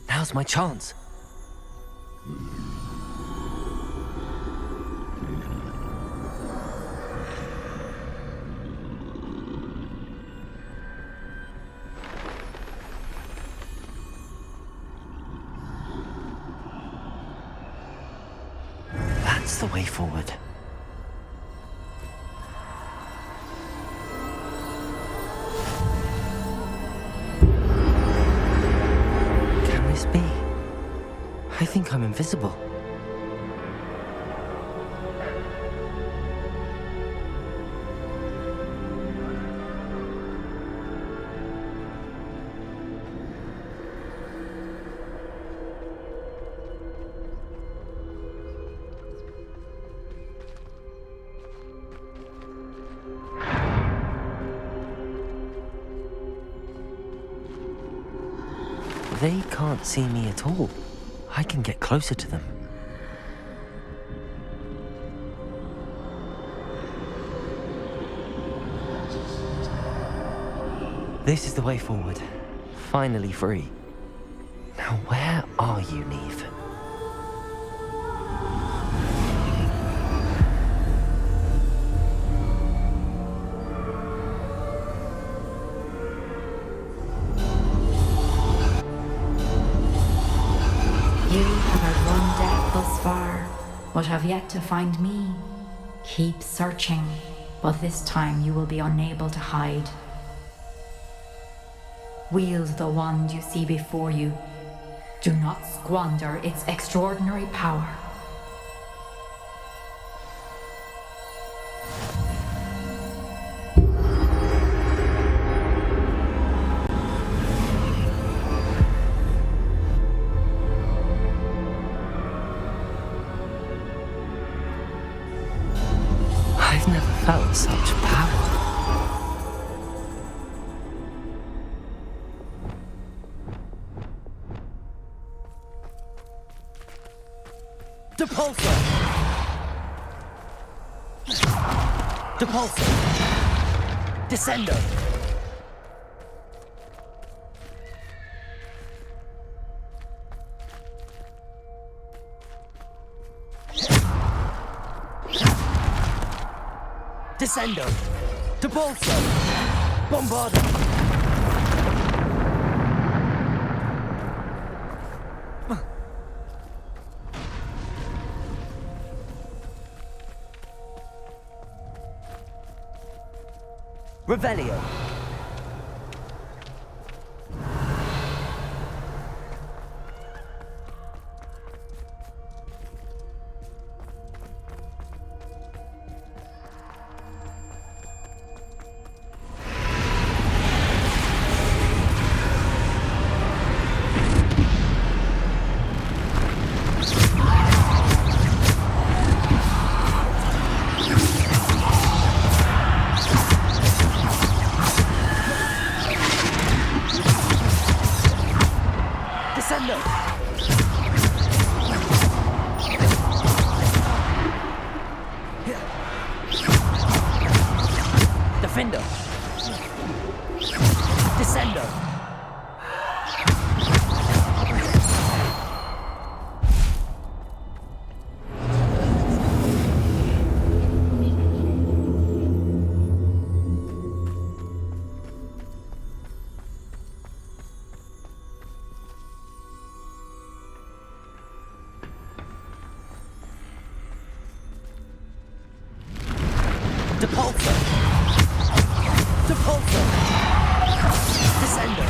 Now's my chance. That's the way forward. Be? I think I'm invisible. They can't see me at all. I can get closer to them. This is the way forward. Finally free. Now where are you, Neve? You have had one death thus far, but have yet to find me. Keep searching, but this time you will be unable to hide. Wield the wand you see before you. Do not squander its extraordinary power. I've never felt such power. Depulsor! Depulsor! Descendo! Descendo! Depulsor! Bombardo! Revelio. Defender. Descendo. Depulsor. Depulsor. Descendo.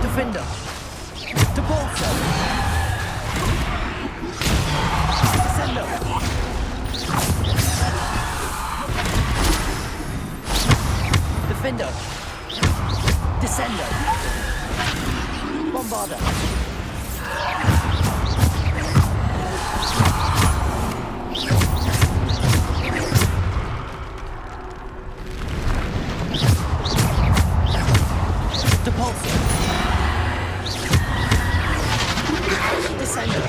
Defender. Depulsor. Descendo. Defender. Descendo. Bombarda. Depulsor. Descendo.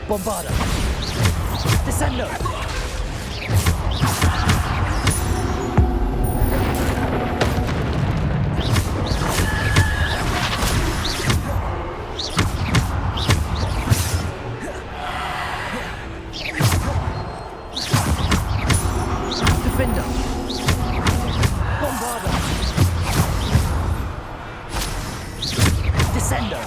Bombarda. Descendo. Defender. Bombarda. Descendo.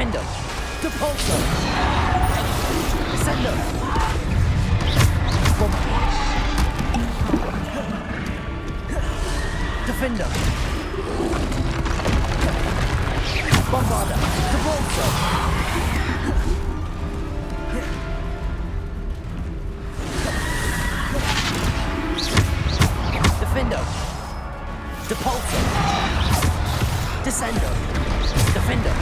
Defender! Depulso! Descendo! Defender! Bombarda! Depulso! Defendo! Depulso! Descendo! Defender!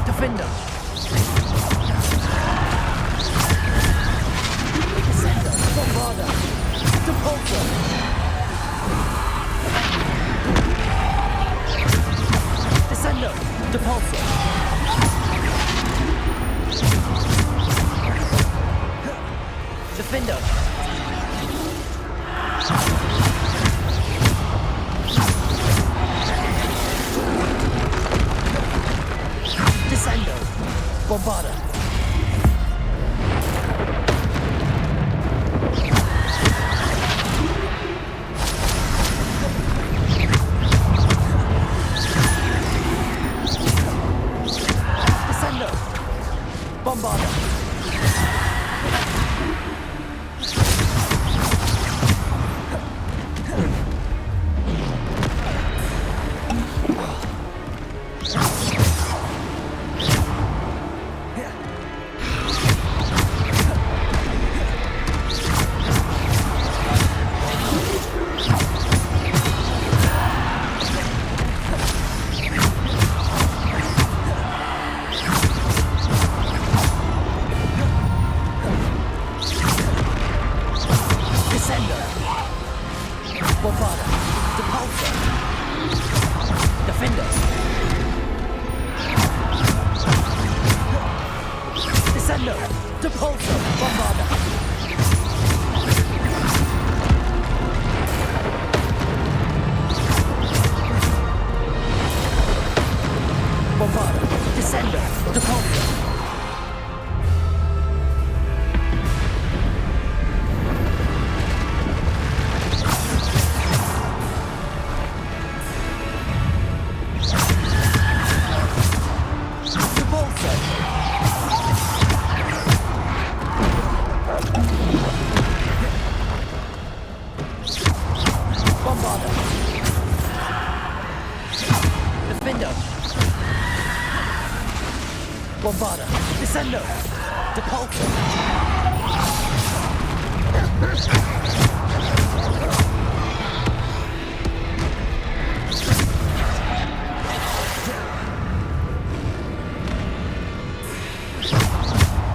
Defender! Descendo! Bombarda! Depulso! Descendo! Depulso! Defender! Descendo! Bombarda! Descendo! Bombarda! Descendo! Bombarda! Depulso! Defender! Descendo! Depulso! Bombarda! Bombarda! Descendo! Depulso! Bombarda! Defender! Bombarda! Descendo! Depulso!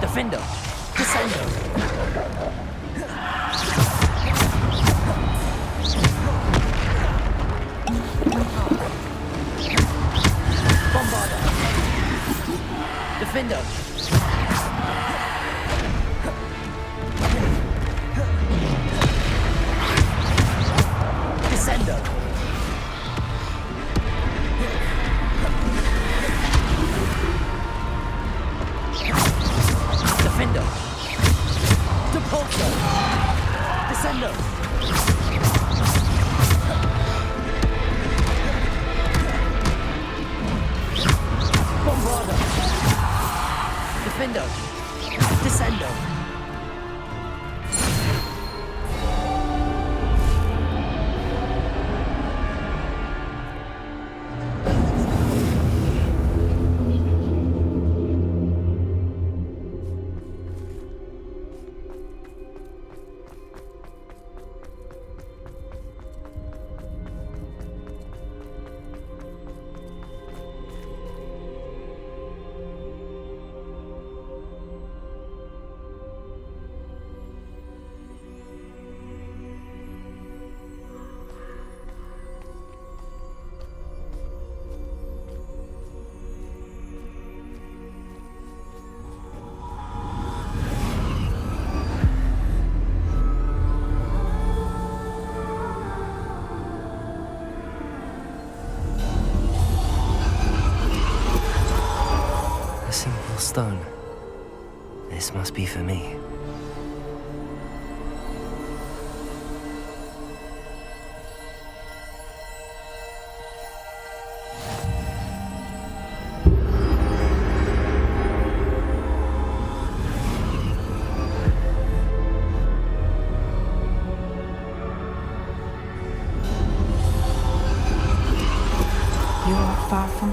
Defender! Descendo! Bombarda! Defender! Descendo! Defender! Depulso! Descendo! Bombarda! Defender! Descendo! A simple stone. This must be for me.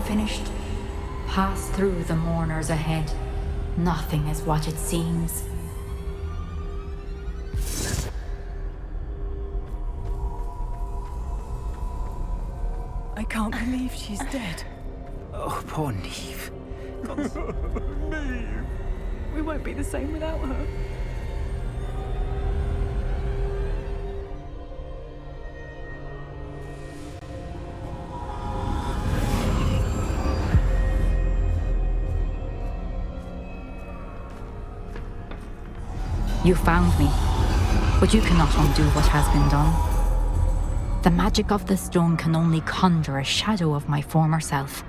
finished, pass through the mourners ahead. Nothing is what it seems. I can't believe she's dead. Oh, poor Neve. Neve! We won't be the same without her. You found me, but you cannot undo what has been done. The magic of the stone can only conjure a shadow of my former self.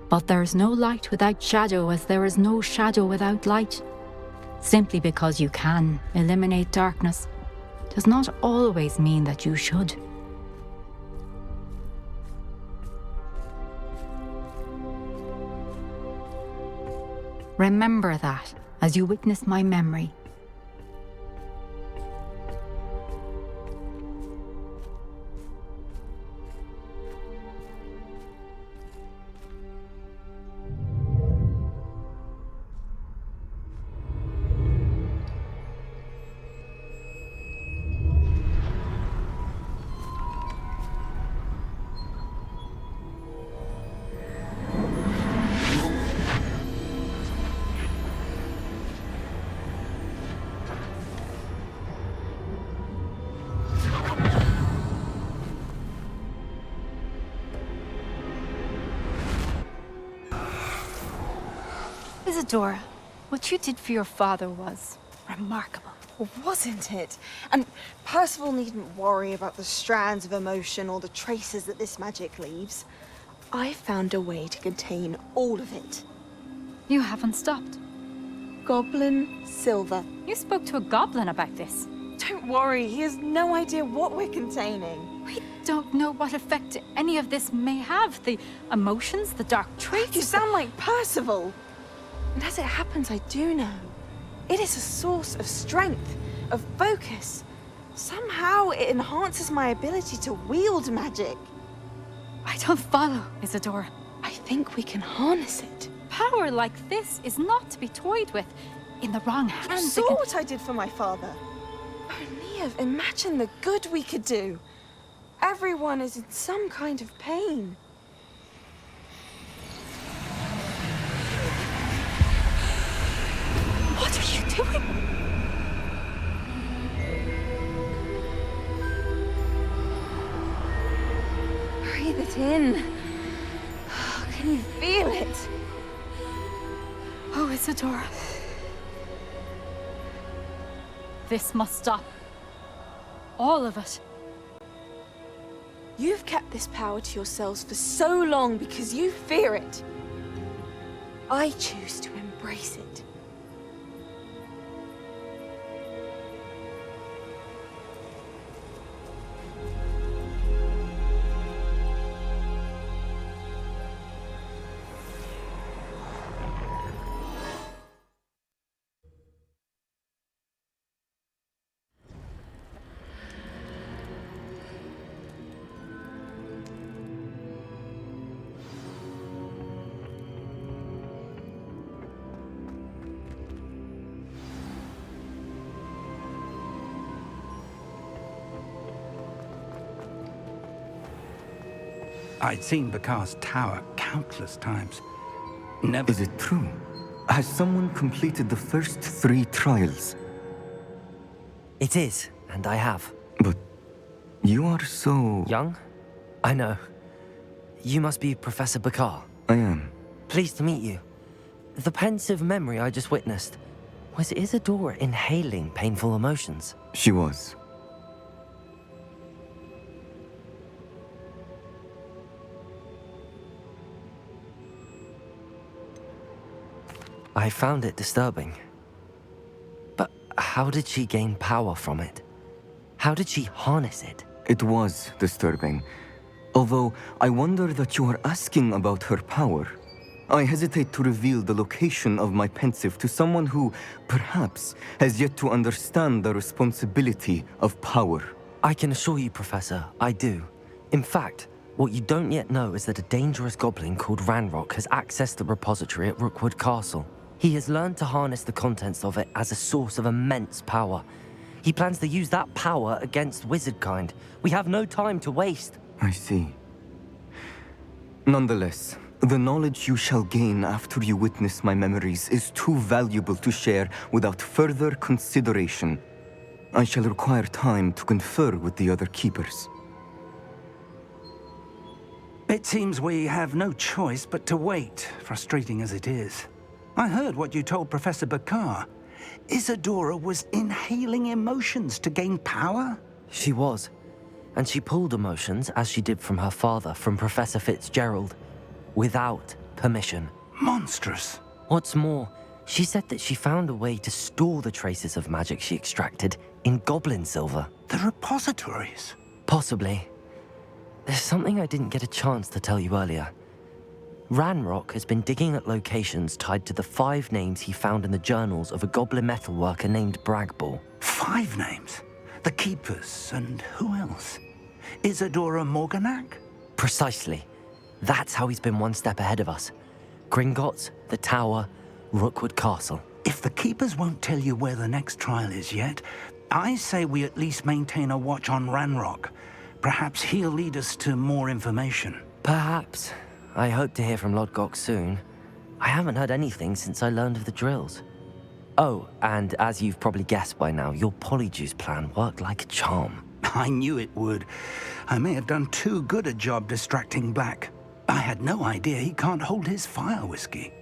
But there's no light without shadow, as there is no shadow without light. Simply because you can eliminate darkness does not always mean that you should. Remember that as you witness my memory. Isadora, what you did for your father was remarkable. Wasn't it? And Percival needn't worry about the strands of emotion or the traces that this magic leaves. I found a way to contain all of it. You haven't stopped. Goblin Silver. You spoke to a goblin about this. Don't worry, he has no idea what we're containing. We don't know what effect any of this may have. The emotions, the dark traits. You sound like Percival. And as it happens, I do know. It is a source of strength, of focus. Somehow it enhances my ability to wield magic. I don't follow, Isadora. I think we can harness it. Power like this is not to be toyed with. In the wrong You hands, saw what I did for my father. Oh, Neve, imagine the good we could do. Everyone is in some kind of pain. What are you doing? Breathe it in. Can you feel it? Oh, Isadora. This must stop. All of it. You've kept this power to yourselves for so long because you fear it. I choose to embrace it. I'd seen Bakar's tower countless times. Never... Is it true? Has someone completed the first 3 trials? It is, and I have. But you are so... Young? I know. You must be Professor Bakar. I am. Pleased to meet you. The pensive memory I just witnessed, was Isadora inhaling painful emotions? She was. I found it disturbing. But how did she gain power from it? How did she harness it? It was disturbing. Although, I wonder that you are asking about her power. I hesitate to reveal the location of my pensive to someone who, perhaps, has yet to understand the responsibility of power. I can assure you, Professor, I do. In fact, what you don't yet know is that a dangerous goblin called Ranrock has accessed the repository at Rookwood Castle. He has learned to harness the contents of it as a source of immense power. He plans to use that power against wizardkind. We have no time to waste. I see. Nonetheless, the knowledge you shall gain after you witness my memories is too valuable to share without further consideration. I shall require time to confer with the other keepers. It seems we have no choice but to wait, frustrating as it is. I heard what you told Professor Bakar. Isadora was inhaling emotions to gain power? She was. And she pulled emotions, as she did from her father, from Professor Fitzgerald, without permission. Monstrous. What's more, she said that she found a way to store the traces of magic she extracted in goblin silver. The repositories? Possibly. There's something I didn't get a chance to tell you earlier. Ranrock has been digging at locations tied to the 5 names he found in the journals of a goblin metalworker named Bragball. 5 names? The Keepers, and who else? Isadora Morganac? Precisely. That's how he's been one step ahead of us. Gringotts, the Tower, Rookwood Castle. If the Keepers won't tell you where the next trial is yet, I say we at least maintain a watch on Ranrock. Perhaps he'll lead us to more information. Perhaps. I hope to hear from Lodgok soon. I haven't heard anything since I learned of the drills. Oh, and as you've probably guessed by now, your Polyjuice plan worked like a charm. I knew it would. I may have done too good a job distracting Black. I had no idea he can't hold his fire whiskey.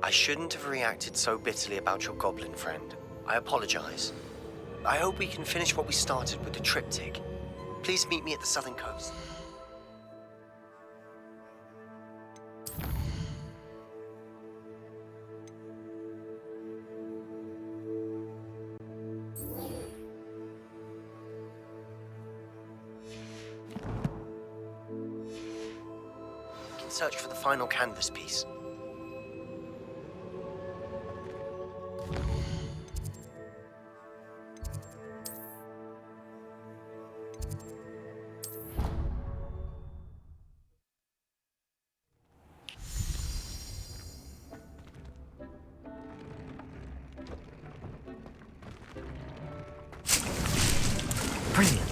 I shouldn't have reacted so bitterly about your goblin friend. I apologize. I hope we can finish what we started with the triptych. Please meet me at the southern coast. We can search for the final canvas piece. Brilliant.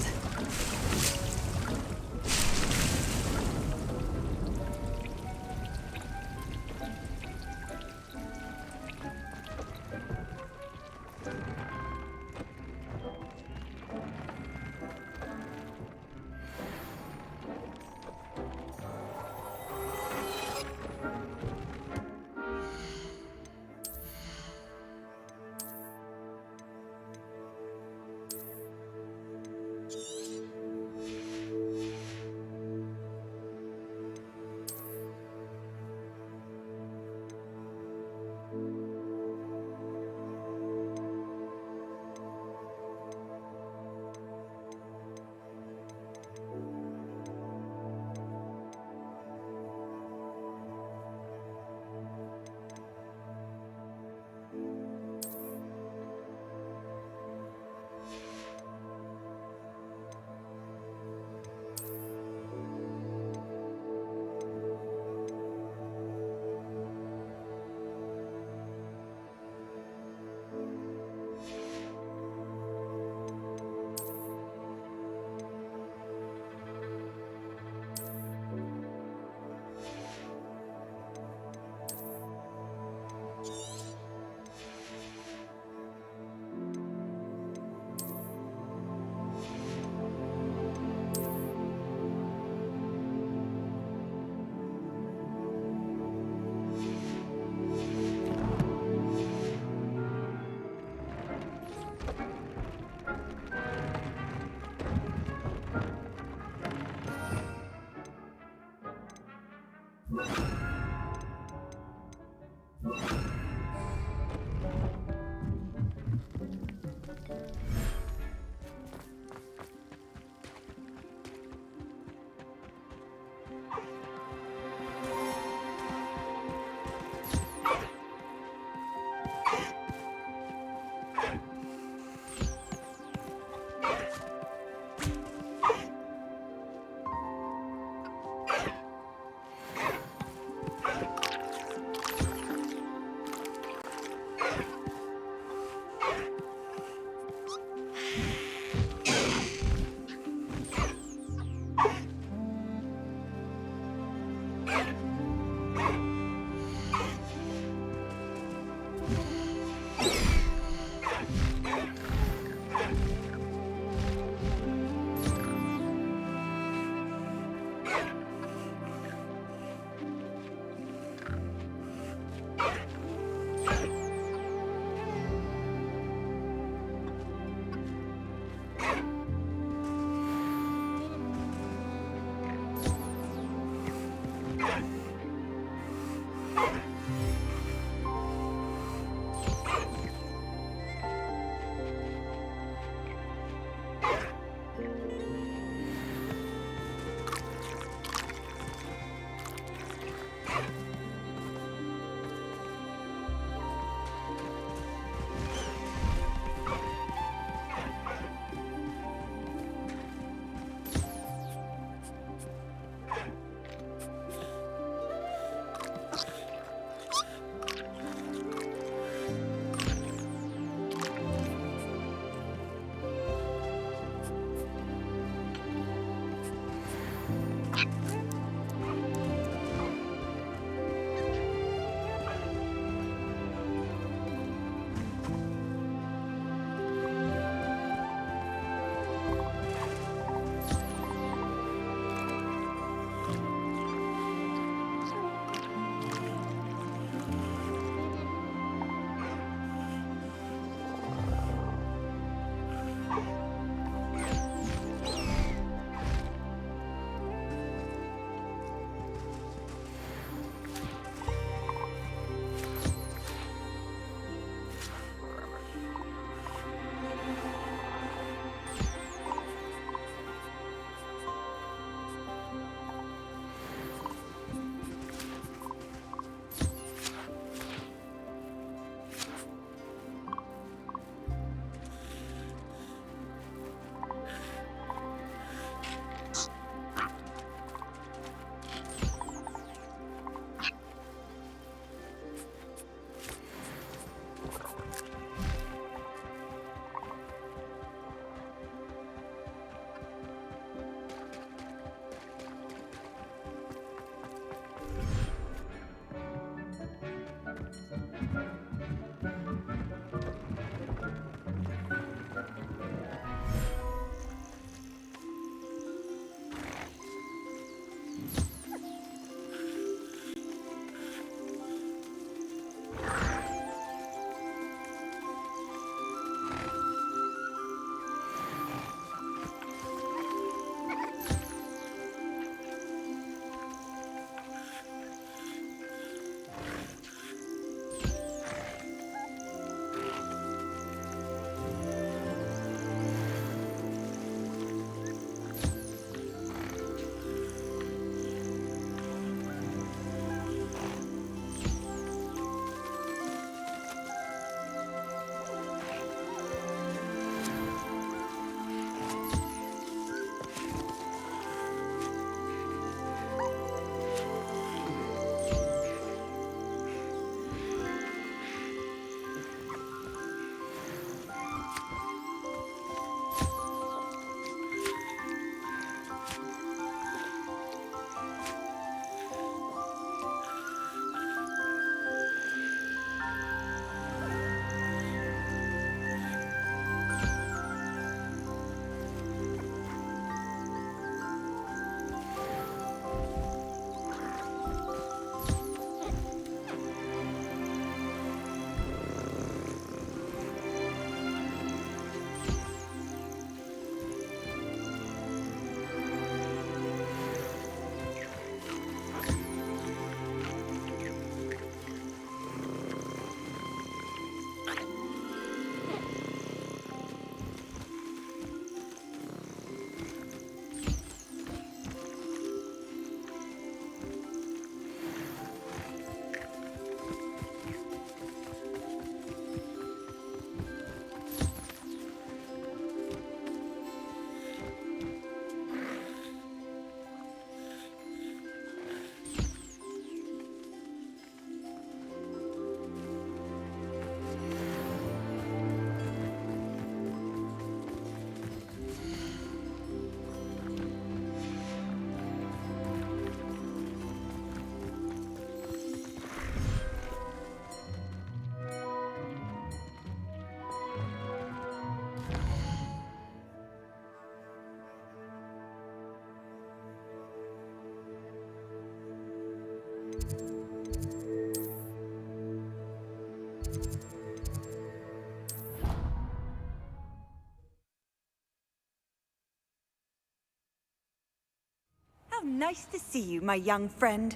How nice to see you, my young friend.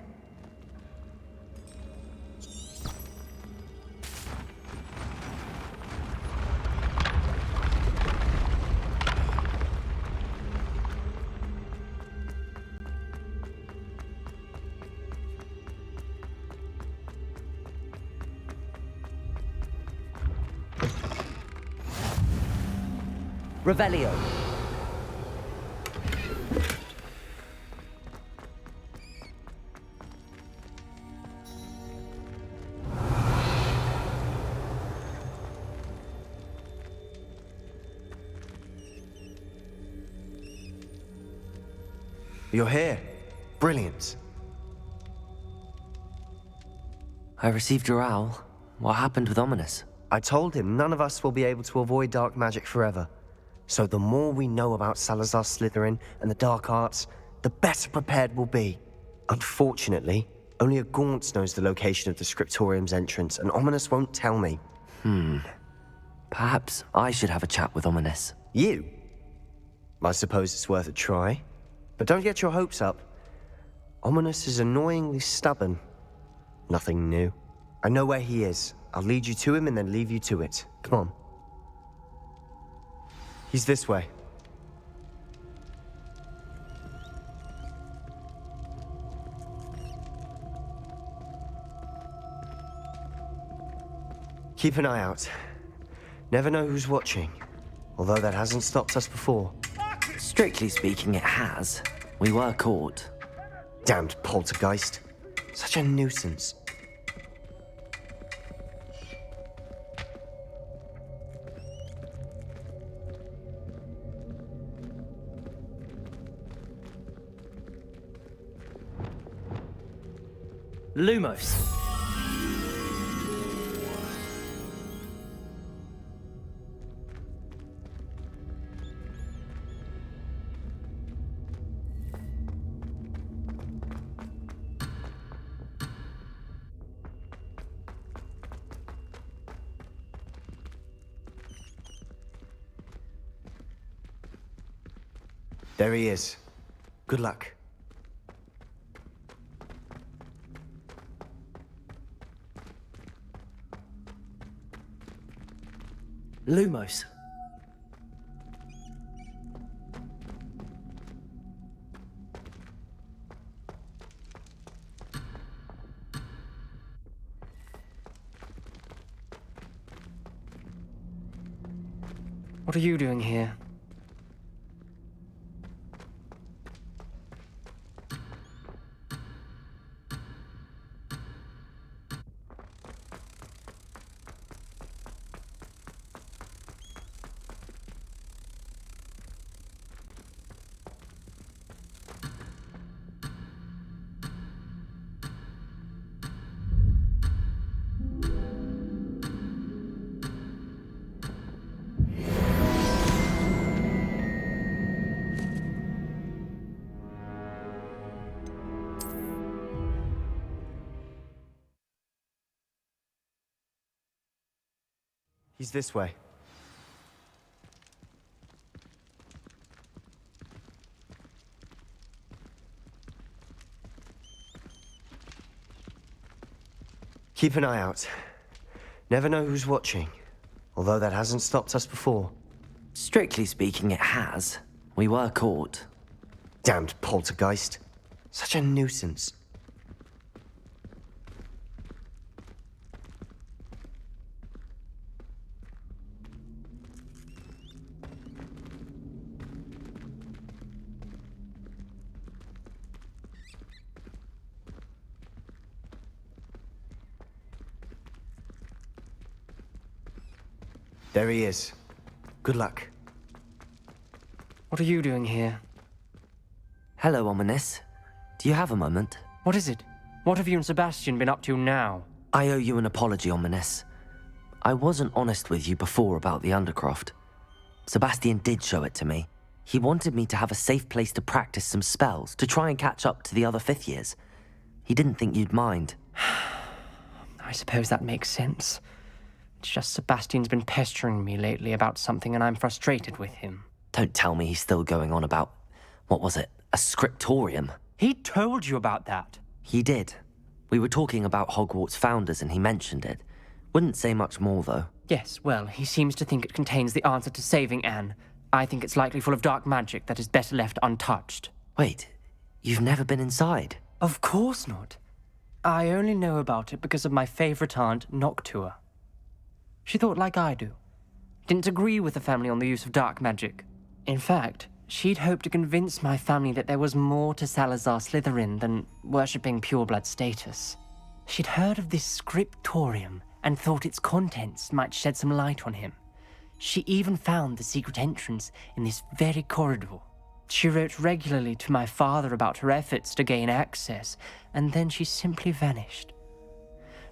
Revelio. You're here. Brilliant. I received your owl. What happened with Ominous? I told him none of us will be able to avoid dark magic forever. So the more we know about Salazar Slytherin and the dark arts, the better prepared we'll be. Unfortunately, only a Gaunt knows the location of the Scriptorium's entrance, and Ominous won't tell me. Perhaps I should have a chat with Ominous. You? I suppose it's worth a try. But don't get your hopes up. Ominous is annoyingly stubborn. Nothing new. I know where he is. I'll lead you to him and then leave you to it. Come on. He's this way. Keep an eye out. Never know who's watching. Although that hasn't stopped us before. Strictly speaking, it has. We were caught. Damned poltergeist. Such a nuisance. Lumos. There he is. Good luck. Lumos. What are you doing here? He's this way. Keep an eye out. Never know who's watching. Although that hasn't stopped us before. Strictly speaking, it has. We were caught. Damned poltergeist. Such a nuisance. There he is. Good luck. What are you doing here? Hello, Ominous. Do you have a moment? What is it? What have you and Sebastian been up to now? I owe you an apology, Ominous. I wasn't honest with you before about the Undercroft. Sebastian did show it to me. He wanted me to have a safe place to practice some spells, to try and catch up to the other fifth years. He didn't think you'd mind. I suppose that makes sense. It's just Sebastian's been pestering me lately about something and I'm frustrated with him. Don't tell me he's still going on about, what was it, a scriptorium? He told you about that. He did. We were talking about Hogwarts founders and he mentioned it. Wouldn't say much more, though. Yes, well, he seems to think it contains the answer to saving Anne. I think it's likely full of dark magic that is better left untouched. Wait, you've never been inside? Of course not. I only know about it because of my favorite aunt, Noctua. She thought like I do. Didn't agree with the family on the use of dark magic. In fact, she'd hoped to convince my family that there was more to Salazar Slytherin than worshipping pureblood status. She'd heard of this scriptorium and thought its contents might shed some light on him. She even found the secret entrance in this very corridor. She wrote regularly to my father about her efforts to gain access, and then she simply vanished.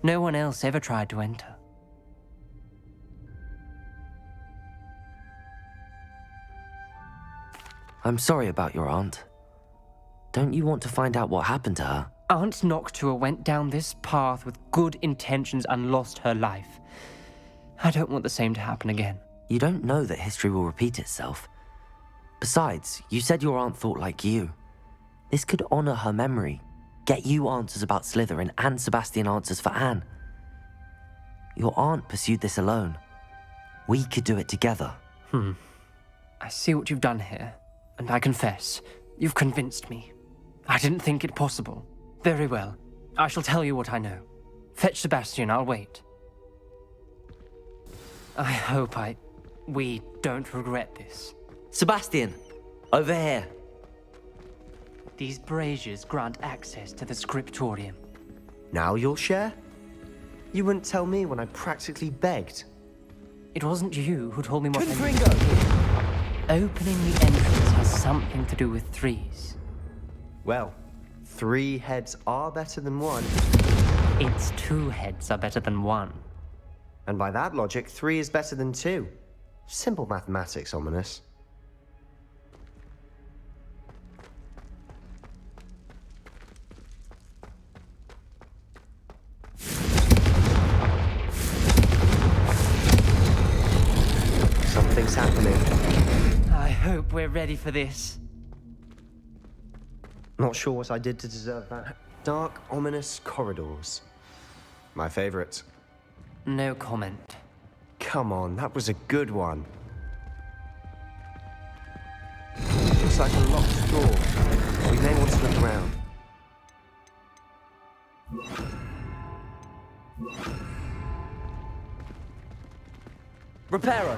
No one else ever tried to enter. I'm sorry about your aunt. Don't you want to find out what happened to her? Aunt Noctua went down this path with good intentions and lost her life. I don't want the same to happen again. You don't know that history will repeat itself. Besides, you said your aunt thought like you. This could honor her memory, get you answers about Slytherin and Sebastian answers for Anne. Your aunt pursued this alone. We could do it together. I see what you've done here, and I confess, you've convinced me. I didn't think it possible. Very well. I shall tell you what I know. Fetch Sebastian, I'll wait. I hope we don't regret this. Sebastian, over here. These braziers grant access to the scriptorium. Now you'll share? You wouldn't tell me when I practically begged. It wasn't you who told me what I needed. Opening the entrance has something to do with threes. Well, 3 heads are better than 1. It's 2 heads are better than 1. And by that logic, 3 is better than 2. Simple mathematics, Ominous. Something's happening. I hope we're ready for this. Not sure what I did to deserve that. Dark, ominous corridors. My favorite. No comment. Come on, that was a good one. Looks like a locked door. We may want to look around. Reparo!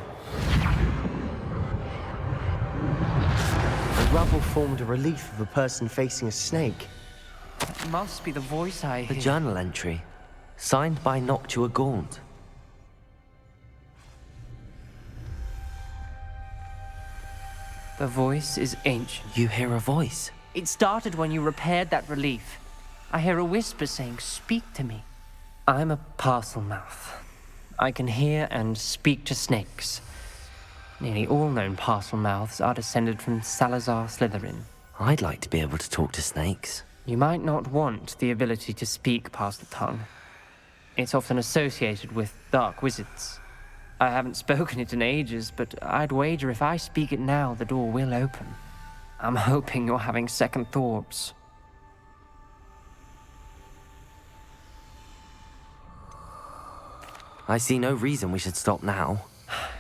The rubble formed a relief of a person facing a snake. That must be the voice I hear. A journal entry, signed by Noctua Gaunt. The voice is ancient. You hear a voice? It started when you repaired that relief. I hear a whisper saying, "Speak to me." I'm a parcel mouth. I can hear and speak to snakes. Nearly all known parcel mouths are descended from Salazar Slytherin. I'd like to be able to talk to snakes. You might not want the ability to speak past the tongue. It's often associated with dark wizards. I haven't spoken it in ages, but I'd wager if I speak it now, the door will open. I'm hoping you're having second thoughts. I see no reason we should stop now.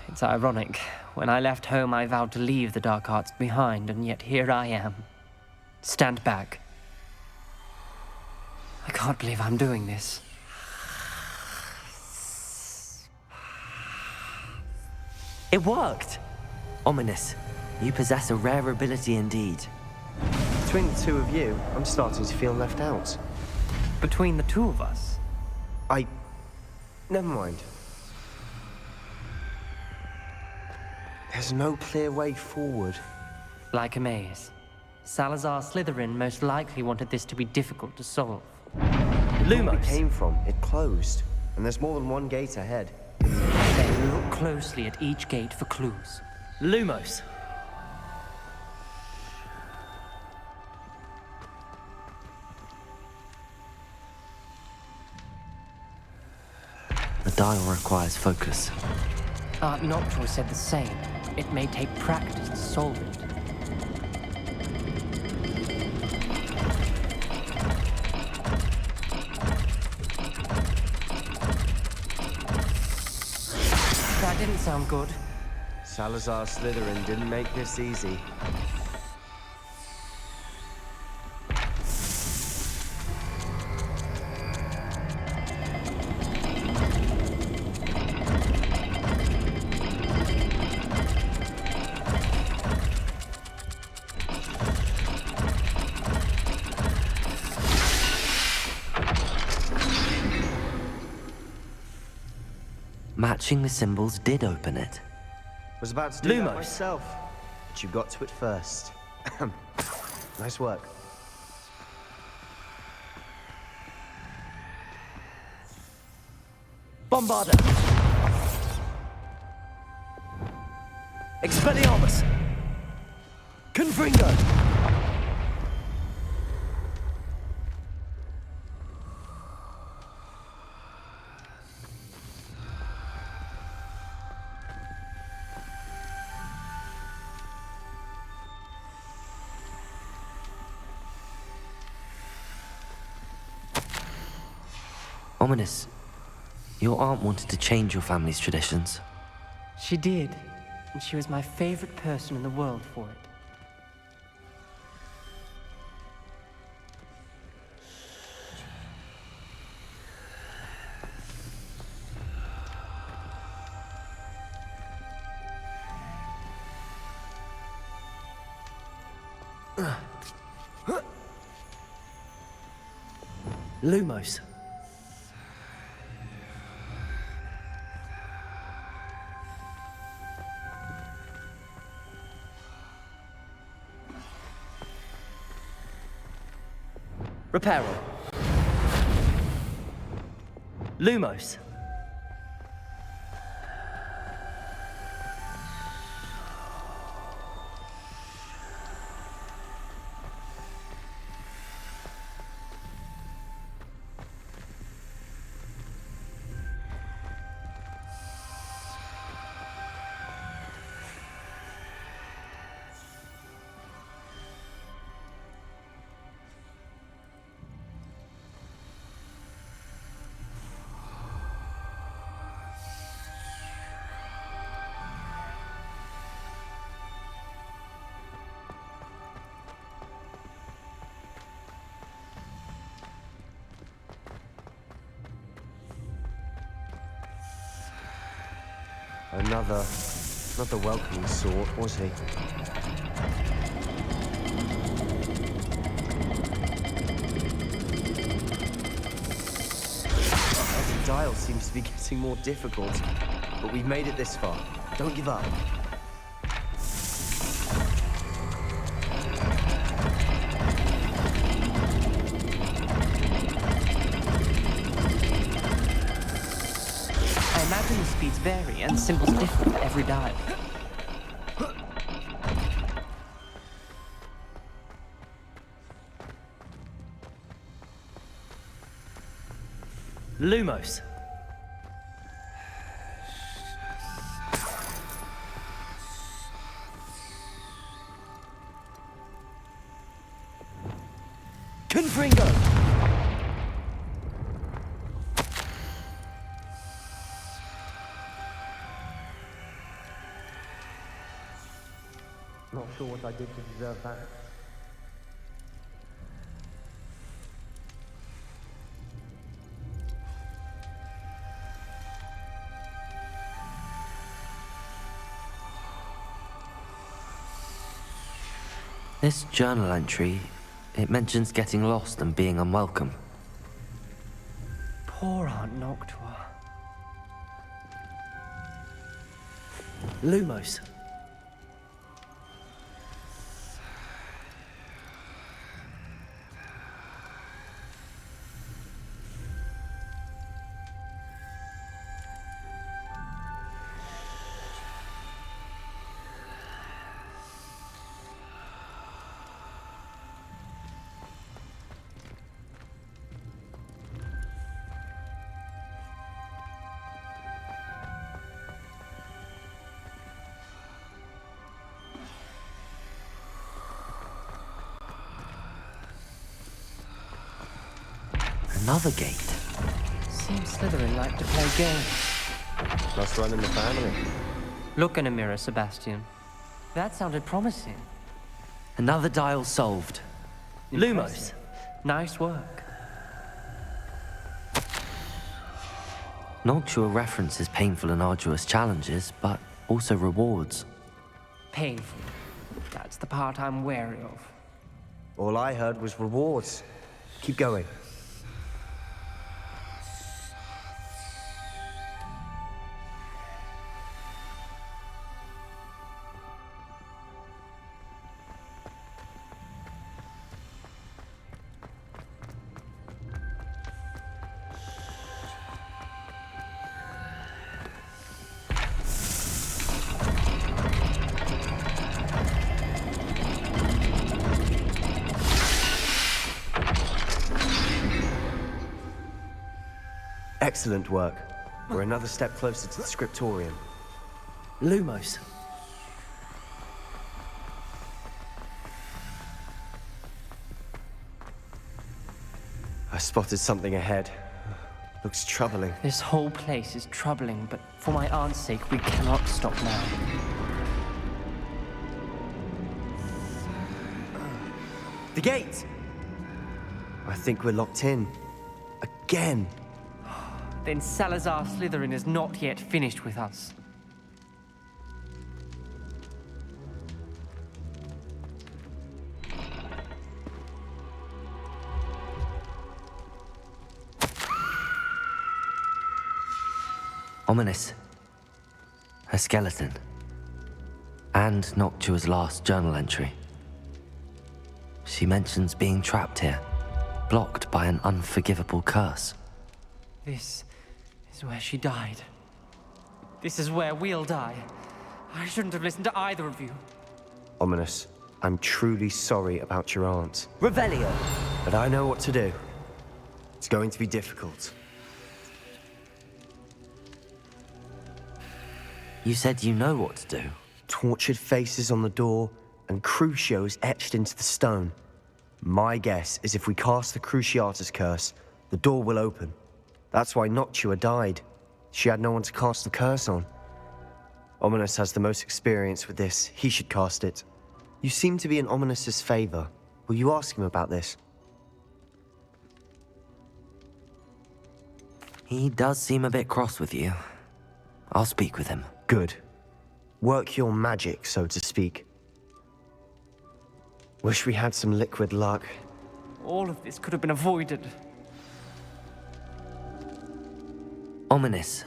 It's ironic. When I left home, I vowed to leave the dark arts behind, and yet here I am. Stand back. I can't believe I'm doing this. It worked! Ominous, you possess a rare ability indeed. Between the 2 of you, I'm starting to feel left out. Between the 2 of us? Never mind. There's no clear way forward. Like a maze. Salazar Slytherin most likely wanted this to be difficult to solve. Lumos! Where we came from, it closed. And there's more than 1 gate ahead. Then look closely at each gate for clues. Lumos! The dial requires focus. Aunt Noctua said the same. It may take practice to solve it. didn't sound good. Salazar Slytherin didn't make this easy. Matching the symbols did open it. Was about to do that Lumos. myself, but you got to it first. Nice work. Bombarda! Expelliarmus! Confringo! Ominous, your aunt wanted to change your family's traditions. She did, and she was my favorite person in the world for it. Lumos. Reparo. Lumos. Not the welcoming sort, was he? Every dial seems to be getting more difficult, but we've made it this far. Don't give up. I imagine the speeds vary and symbols differ for every dial. Lumos. Confringo. Not sure what I did to deserve that. This journal entry, it mentions getting lost and being unwelcome. Poor Aunt Noctua. Lumos. Another gate. Seems Slytherin like to play games. Must run in the family. Look in a mirror, Sebastian. That sounded promising. Another dial solved. Lumos. Nice work. Noctua references painful and arduous challenges, but also rewards. Painful. That's the part I'm wary of. All I heard was rewards. Keep going. Excellent work. We're another step closer to the scriptorium. Lumos. I spotted something ahead. Looks troubling. This whole place is troubling, but for my aunt's sake, we cannot stop now. The gate! I think we're locked in. Again. Then Salazar Slytherin is not yet finished with us. Ominous. Her skeleton. And Noctua's last journal entry. She mentions being trapped here, blocked by an unforgivable curse. This is where she died. This is where we'll die. I shouldn't have listened to either of you. Ominous, I'm truly sorry about your aunt. Revelio! But I know what to do. It's going to be difficult. You said you know what to do. Tortured faces on the door, and Crucios etched into the stone. My guess is if we cast the Cruciatus curse, the door will open. That's why Noctua died. She had no one to cast the curse on. Ominous has the most experience with this. He should cast it. You seem to be in Ominous's favor. Will you ask him about this? He does seem a bit cross with you. I'll speak with him. Good. Work your magic, so to speak. Wish we had some liquid luck. All of this could have been avoided. Ominous.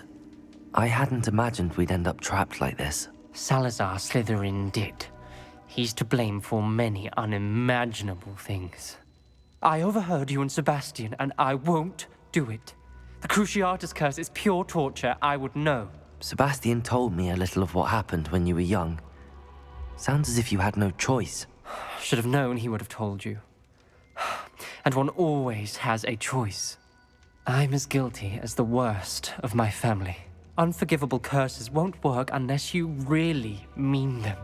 I hadn't imagined we'd end up trapped like this. Salazar Slytherin did. He's to blame for many unimaginable things. I overheard you and Sebastian, and I won't do it. The Cruciatus curse is pure torture. I would know. Sebastian told me a little of what happened when you were young. Sounds as if you had no choice. Should have known he would have told you. And one always has a choice. I'm as guilty as the worst of my family. Unforgivable curses won't work unless you really mean them.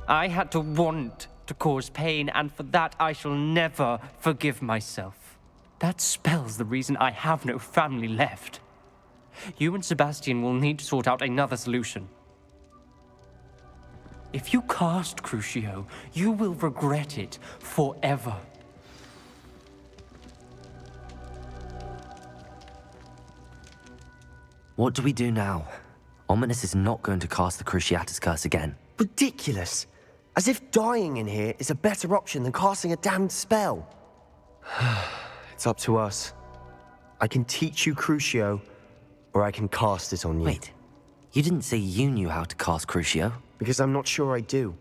I had to want to cause pain, and for that I shall never forgive myself. That spells the reason I have no family left. You and Sebastian will need to sort out another solution. If you cast Crucio, you will regret it forever. What do we do now? Ominous is not going to cast the Cruciatus curse again. Ridiculous! As if dying in here is a better option than casting a damned spell. It's up to us. I can teach you Crucio, or I can cast it on you. Wait, you didn't say you knew how to cast Crucio? Because I'm not sure I do.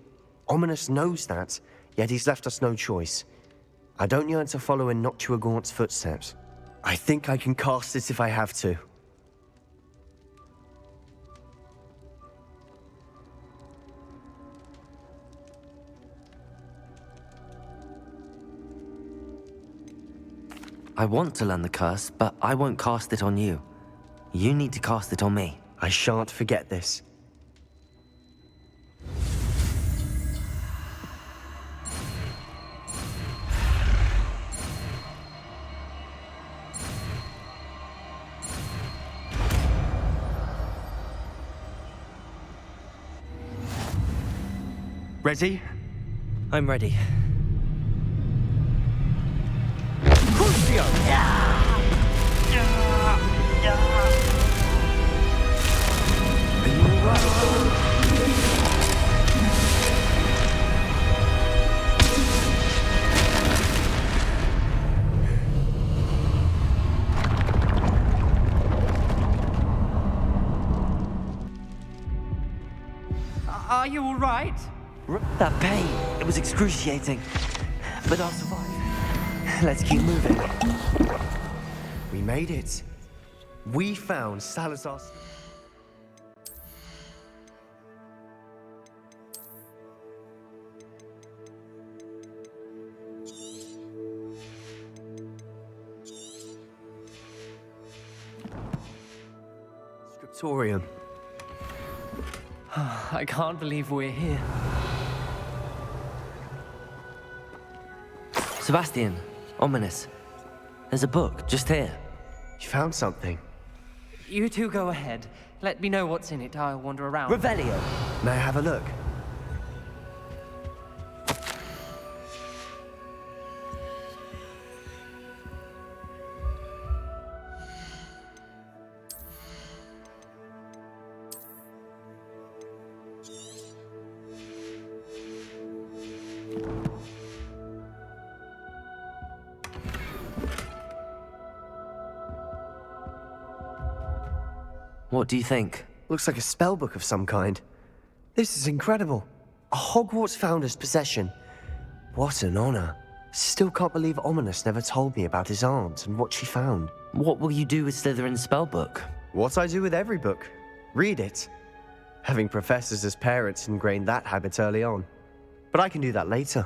Ominous knows that, yet he's left us no choice. I don't yearn to follow in Noctua Gaunt's footsteps. I think I can cast it if I have to. I want to learn the curse, but I won't cast it on you. You need to cast it on me. I shan't forget this. Ready? I'm ready. Are you all right? That pain, it was excruciating. But I'll survive. Let's keep moving. We made it. We found Salazar's... Scriptorium. I can't believe we're here. Sebastian, ominous. There's a book just here. You found something? You two go ahead. Let me know what's in it. I'll wander around. Revelio. May I have a look? What do you think? Looks like a spellbook of some kind. This is incredible. A Hogwarts founder's possession. What an honor. Still can't believe Ominous never told me about his aunt and what she found. What will you do with Slytherin's spellbook? What I do with every book. Read it. Having professors as parents ingrained that habit early on. But I can do that later.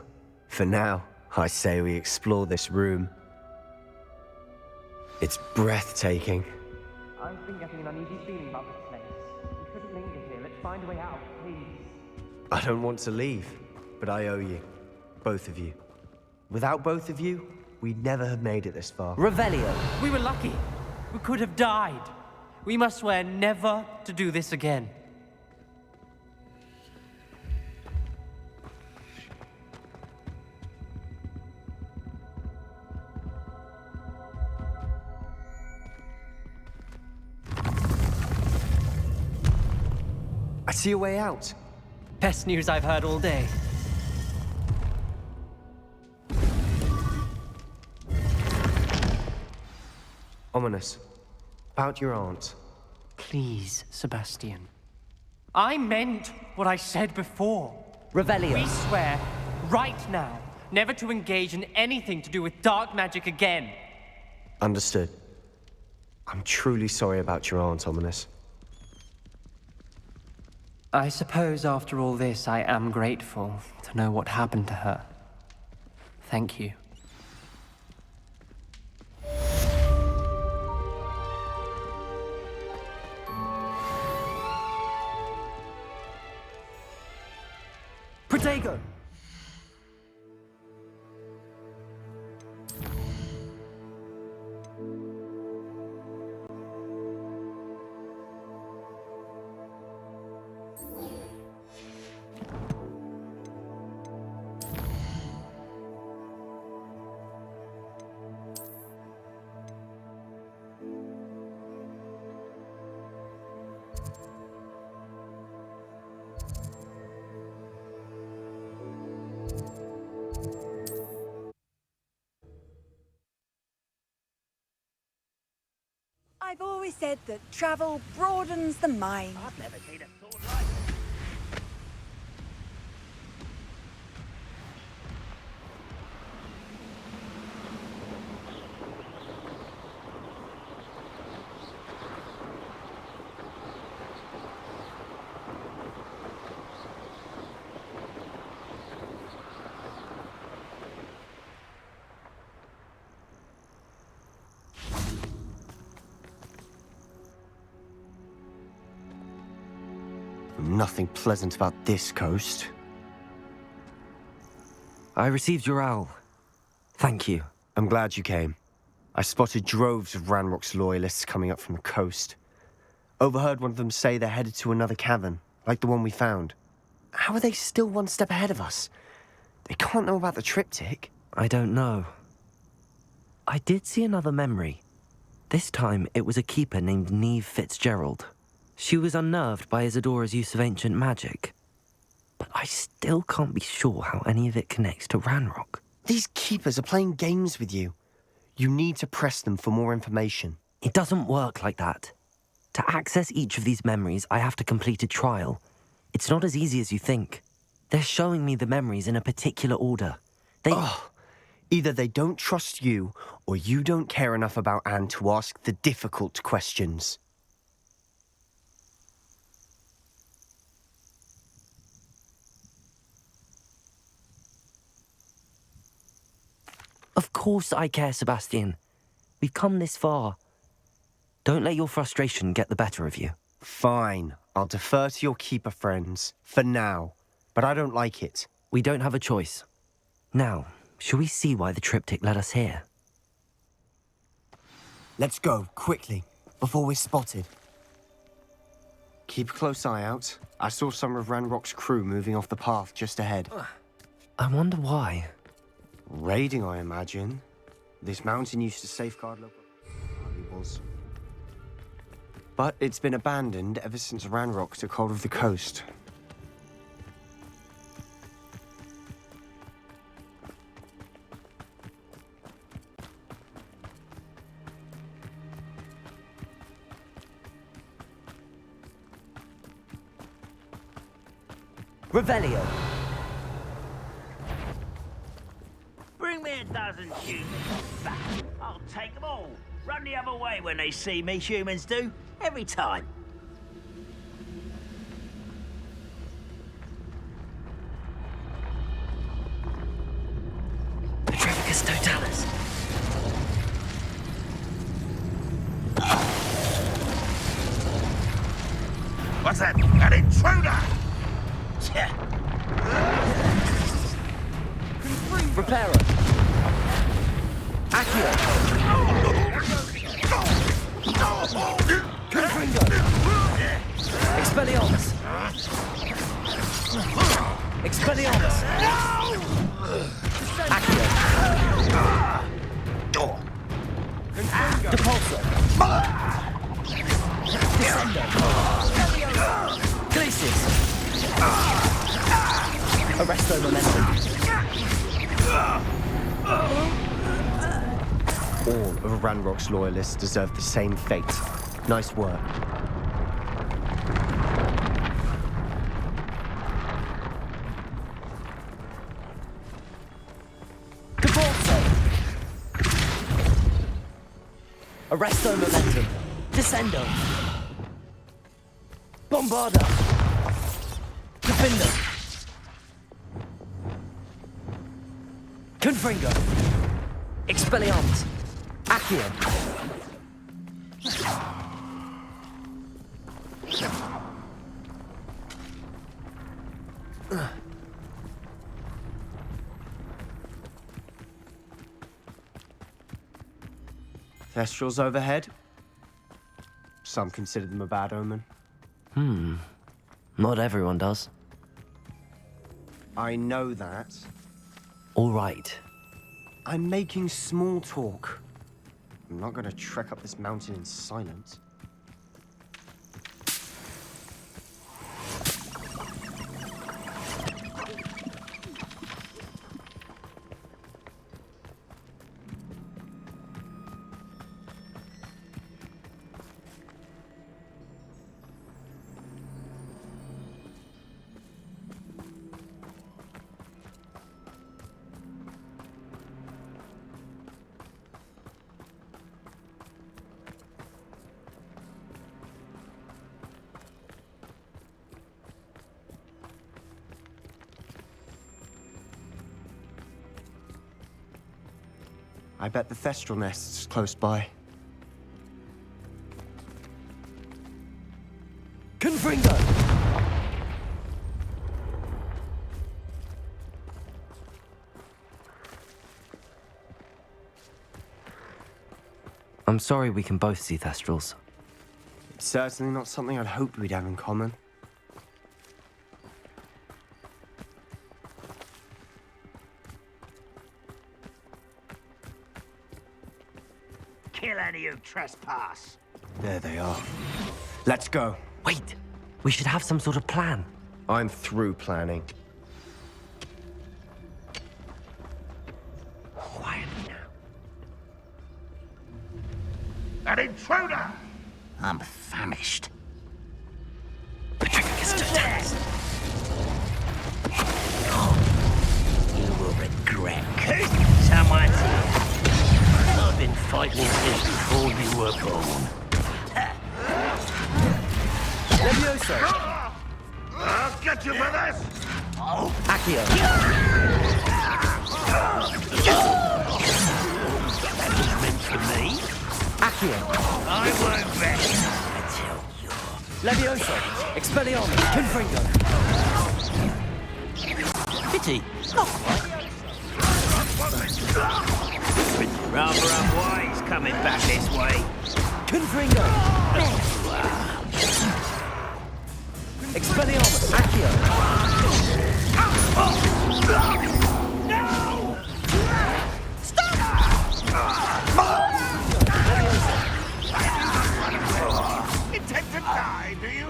For now, I say we explore this room. It's breathtaking. I've been getting an uneasy feeling about this place. We shouldn't linger here. Let's find a way out, please. I don't want to leave, but I owe you. Both of you. Without both of you, we'd never have made it this far. Revelio. We were lucky. We could have died. We must swear never to do this again. I see a way out. Best news I've heard all day. Ominous. About your aunt. Please, Sebastian. I meant what I said before. Revelio. We swear, right now, never to engage in anything to do with dark magic again. Understood. I'm truly sorry about your aunt, Ominous. I suppose after all this, I am grateful to know what happened to her. Thank you. Protego! I've always said that travel broadens the mind. I've never seen a sword like Nothing pleasant about this coast. I received your owl. Thank you. I'm glad you came. I spotted droves of Ranrock's loyalists coming up from the coast. Overheard one of them say they're headed to another cavern, like the one we found. How are they still one step ahead of us? They can't know about the triptych. I don't know. I did see another memory. This time, it was a keeper named Neve Fitzgerald. She was unnerved by Isadora's use of ancient magic. But I still can't be sure how any of it connects to Ranrock. These keepers are playing games with you. You need to press them for more information. It doesn't work like that. To access each of these memories, I have to complete a trial. It's not as easy as you think. They're showing me the memories in a particular order. Either they don't trust you, or you don't care enough about Anne to ask the difficult questions. Of course I care, Sebastian. We've come this far. Don't let your frustration get the better of you. Fine. I'll defer to your keeper friends, for now. But I don't like it. We don't have a choice. Now, shall we see why the triptych led us here? Let's go, quickly, before we're spotted. Keep a close eye out. I saw some of Ranrock's crew moving off the path just ahead. I wonder why. Raiding, I imagine. This mountain used to safeguard local valuables. But it's been abandoned ever since Ranrock took hold of the coast. Revelio. Bring me a dozen humans back. I'll take them all. Run the other way when they see me, humans do. Every time. Petrificus totalis. What's that? An intruder! Reparo. Accio. Confringo. Expelliarmus. Expelliarmus. Accio. Depulso. Descendo. Glacius. Arresto momentum. All of Ranrock's loyalists deserve the same fate. Nice work. Depulso. Arresto momentum. Descendo. Bombarda. Defender. Confringo. Expelliarmus. Accio. Thestrals overhead. Some consider them a bad omen. Not everyone does. I know that. All right. I'm making small talk. I'm not going to trek up this mountain in silence. I bet the Thestral nest's close by. Confringo! I'm sorry we can both see Thestrals. It's certainly not something I'd hoped we'd have in common. kill any who trespass. There they are. Let's go. Wait, we should have some sort of plan. I'm through planning. Quietly now. An intruder! I'm famished. You will regret. Someone's here. I've been fighting since before you were born. Levioso! I'll get you for this! Accio! That was meant for me. Accio! I won't rest until Levioso! Expelliarmus! Confringo! Pity. Not quite. Rather unwise coming back this way. Confringo! There you are. Expelliarmus! Accio! No! Intend to die, do you?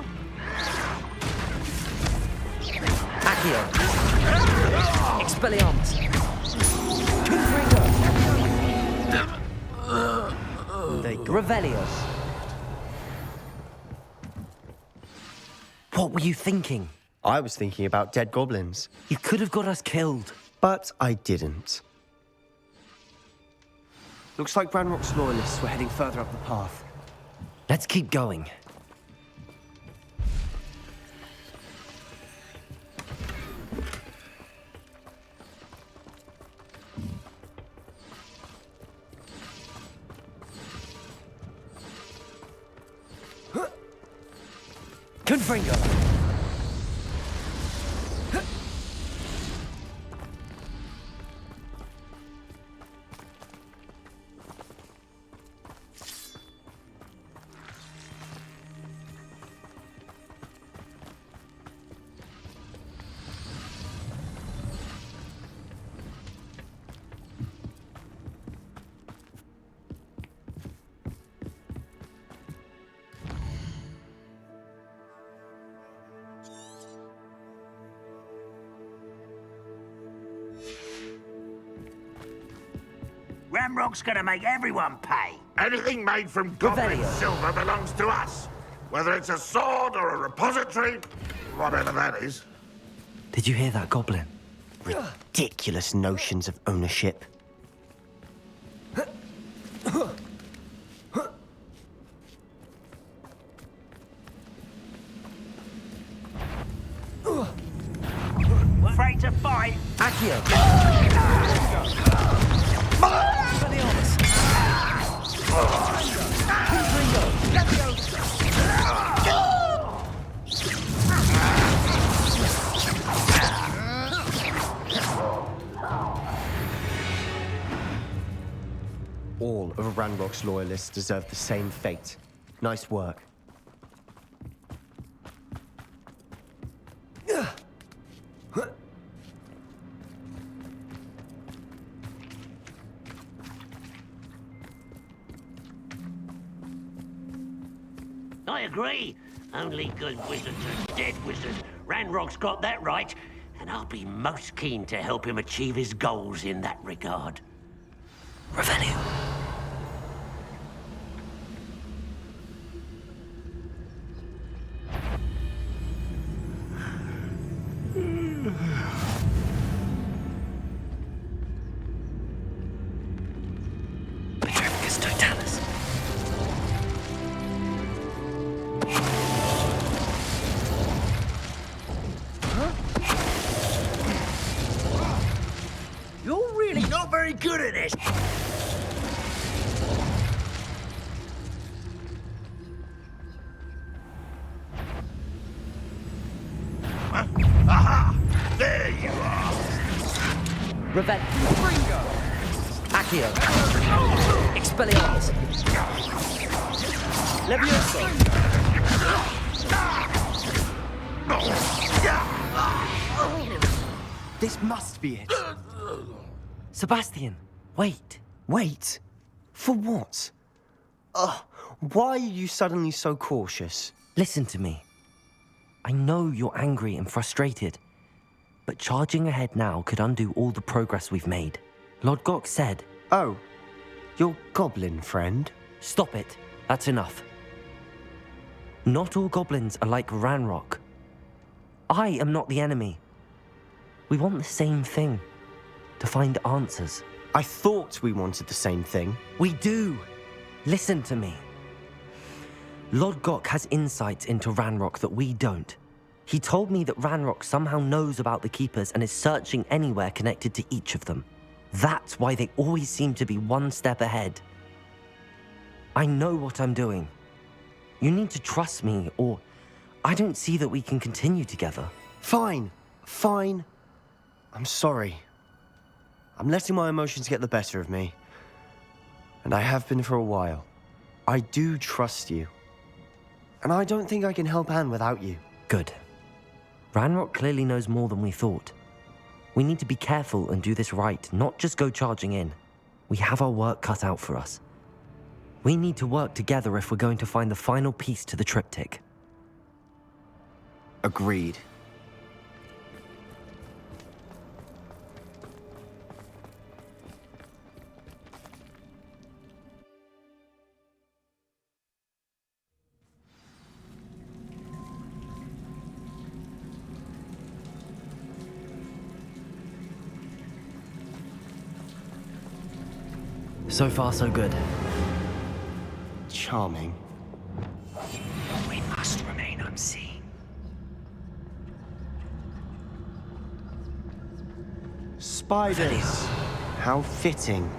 Accio! Expelliarmus! Confringo! Revelio! What were you thinking? I was thinking about dead goblins. You could have got us killed. But I didn't. Looks like Ranrock's loyalists were heading further up the path. Let's keep going. Confringo! Ramrock's gonna make everyone pay. Anything made from goblin silver belongs to us. Whether it's a sword or a repository, whatever that is. Did you hear that, Goblin? Ridiculous notions of ownership. Afraid to fight? Accio! All of Ranrock's loyalists deserve the same fate. Nice work. I agree. Only good wizards are dead wizards. Ranrock's got that right, and I'll be most keen to help him achieve his goals in that regard. Revelio. Petrificus totalis. You're really not very good at this. Aha! There you are! Revet. Ringo! Accio! Expelliarmus! Levioso! This must be it. Sebastian, wait. Wait? For what? Why are you suddenly so cautious? Listen to me. I know you're angry and frustrated, but charging ahead now could undo all the progress we've made. Lord Gok said... Oh, your goblin friend? Stop it. That's enough. Not all goblins are like Ranrock. I am not the enemy. We want the same thing. To find answers. I thought we wanted the same thing. We do. Listen to me. Lord Gok has insights into Ranrock that we don't. He told me that Ranrock somehow knows about the Keepers and is searching anywhere connected to each of them. That's why they always seem to be one step ahead. I know what I'm doing. You need to trust me, or I don't see that we can continue together. Fine. I'm sorry. I'm letting my emotions get the better of me. And I have been for a while. I do trust you. And I don't think I can help Anne without you. Good. Ranrock clearly knows more than we thought. We need to be careful and do this right, not just go charging in. We have our work cut out for us. We need to work together if we're going to find the final piece to the triptych. Agreed. So far, so good. Charming. We must remain unseen. Spiders. How fitting.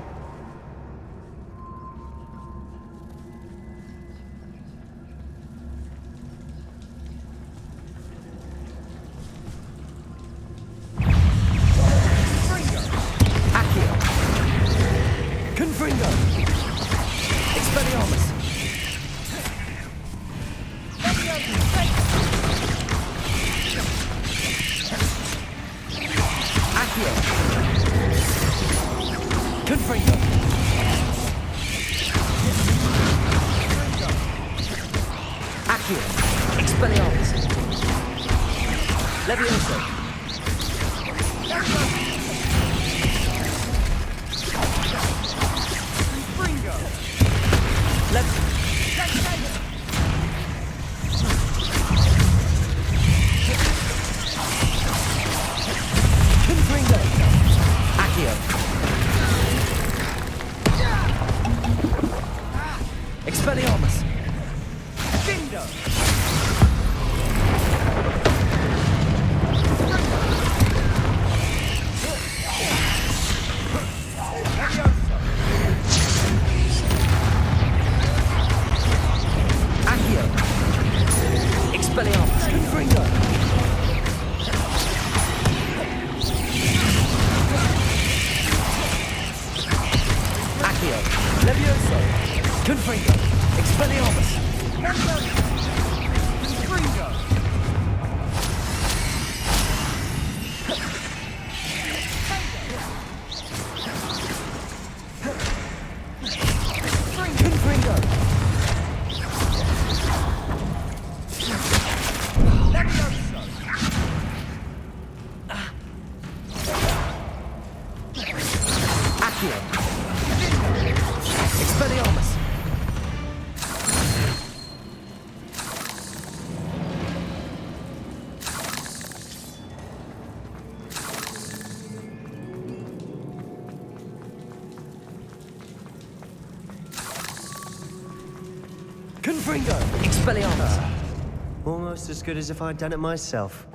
Almost as good as if I'd done it myself.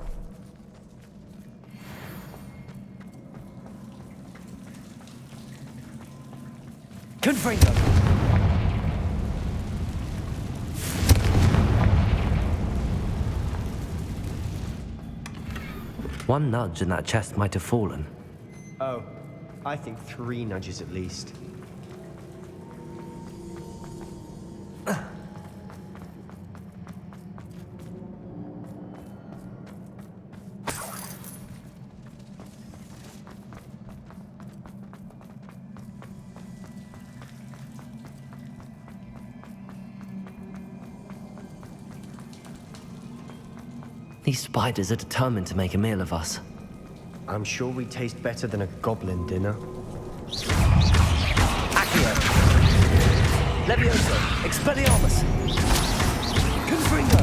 Confringo! One nudge and that chest might have fallen. Oh, I think 3 nudges at least. These spiders are determined to make a meal of us. I'm sure we taste better than a goblin dinner. Accio! Levioso! Expelliarmus! Confringo!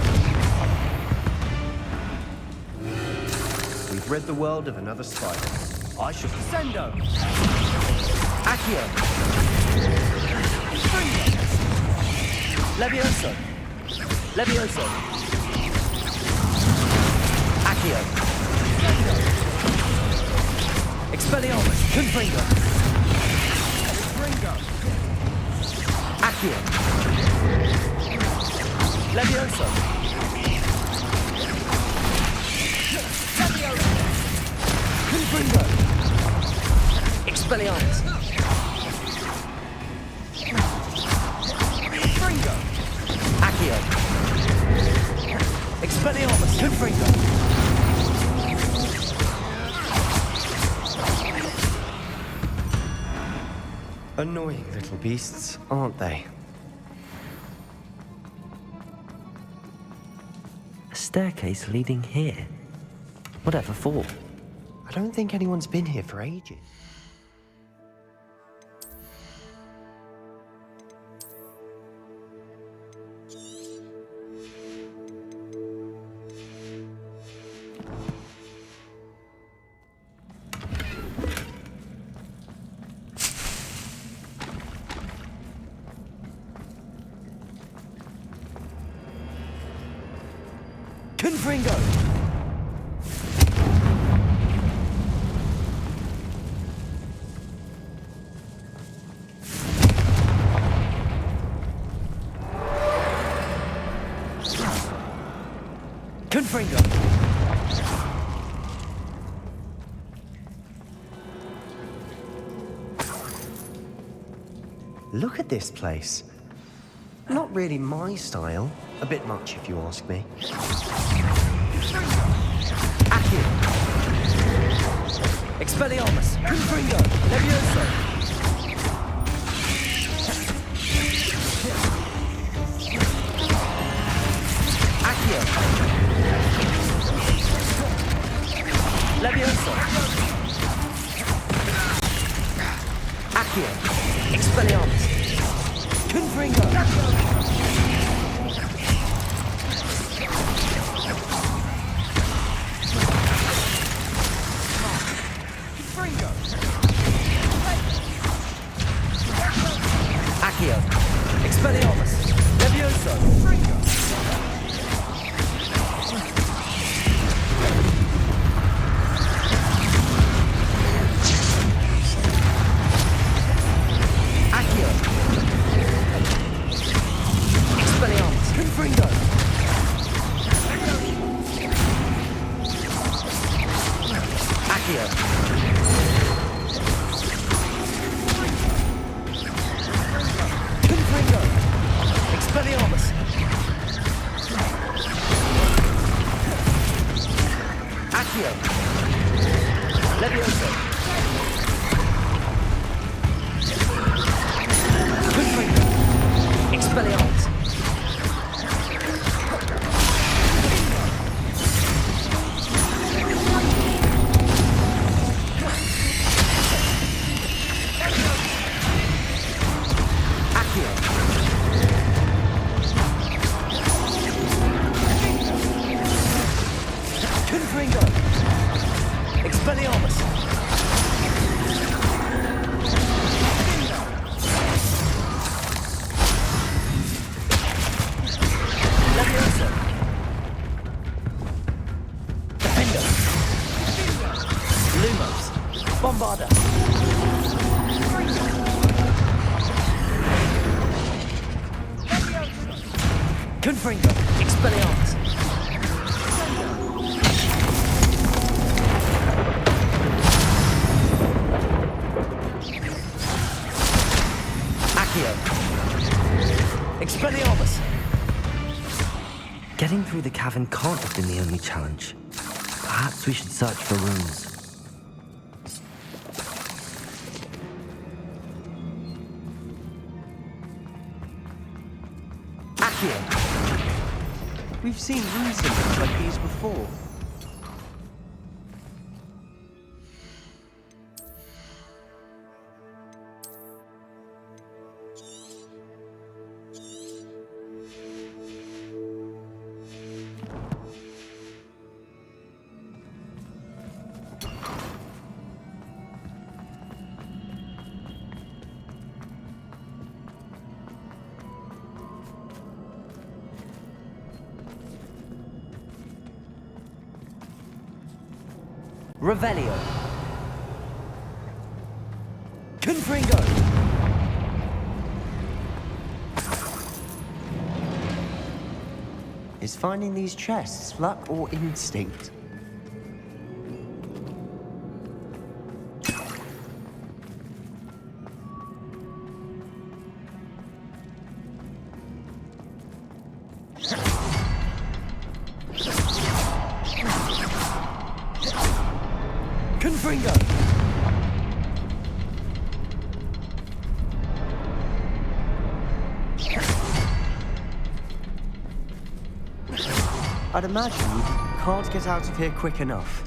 We've rid the world of another spider. I shall Sendo! Accio! Confringo! Levioso! Levioso! Accio! Sendo! Expelliarmus! Confringo! Confringo! Accio! Levioso! Levioso! Confringo! Expelliarmus! Confringo! Accio! Expelliarmus! Confringo! Annoying little beasts, aren't they? A staircase leading here? Whatever for? I don't think anyone's been here for ages. Confringo! Confringo! Look at this place. Not really my style. A bit much, if you ask me. Accio! Expelliarmus! Confringo! Levioso! Accio! Levioso! Accio! Expelliarmus! Confringo! Accio! Expelliarmus! Levioso! Accio! Expelliarmus! Confringo! Accio! Confringo! Expelliarmus! Accio! Levioso! Confringo! Expelliarmus! Accio! Confringo! Expelliarmus! Levioso! Defender! Lumos! Bombarda! Confringo! Expelliarmus! Accio! Expelliarmus! Getting through the cavern can't have been the only challenge. Perhaps we should search for runes. Accio! We've seen rune symbols like these before. Revelio. Confringo. Is finding these chests luck or instinct? Confringo. I'd imagine you can't get out of here quick enough.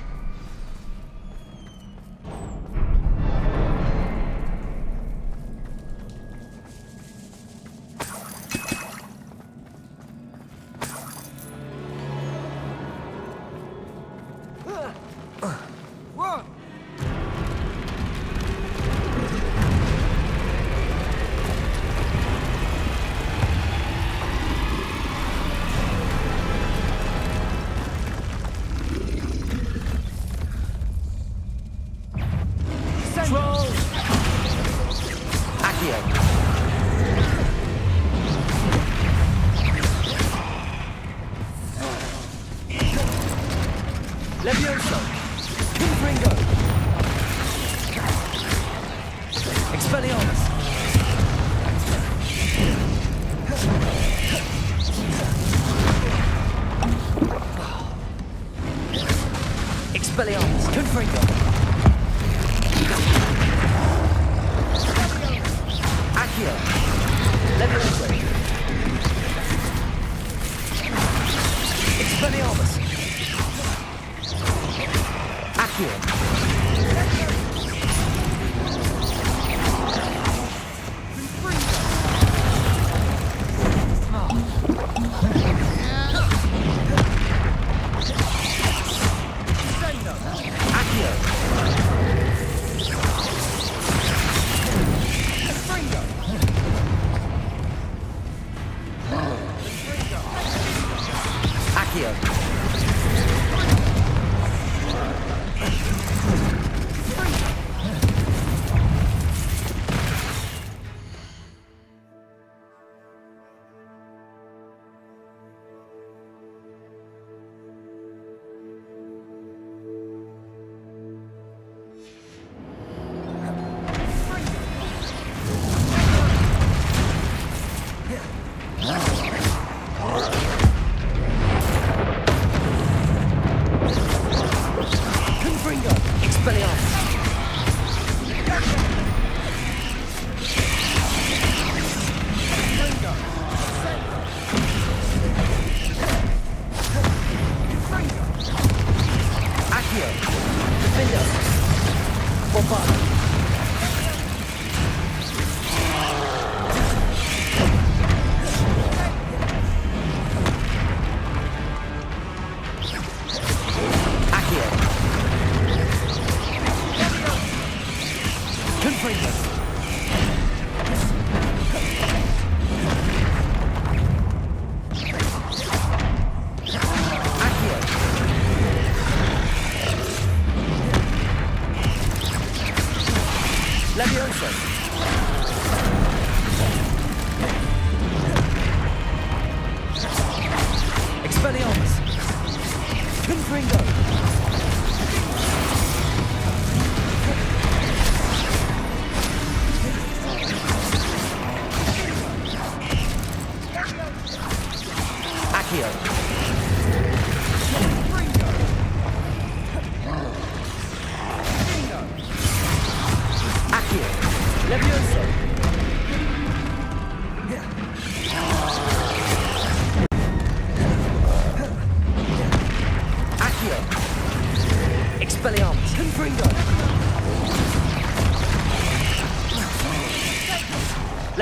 Levioso. Confringo. Expelliarmus. Expelliarmus. Confringo. Accio. Levioso. Expelliarmus. Accio.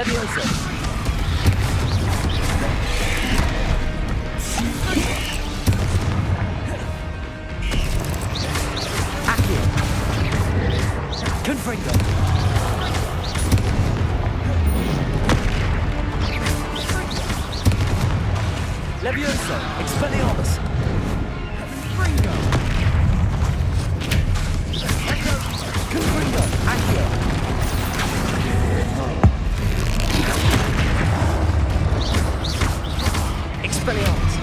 Levioso! Accio! Confringo! Levioso! Expelliarmus! Confringo! Confringo! Accio! Expelliarmus!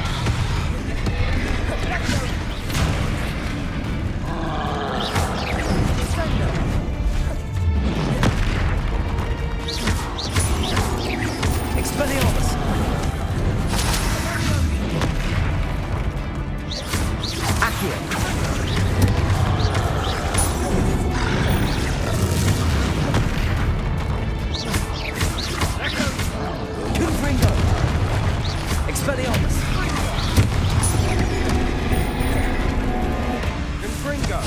Expelliarmus! Accio! Confringo! Expelliarmus! Confringo!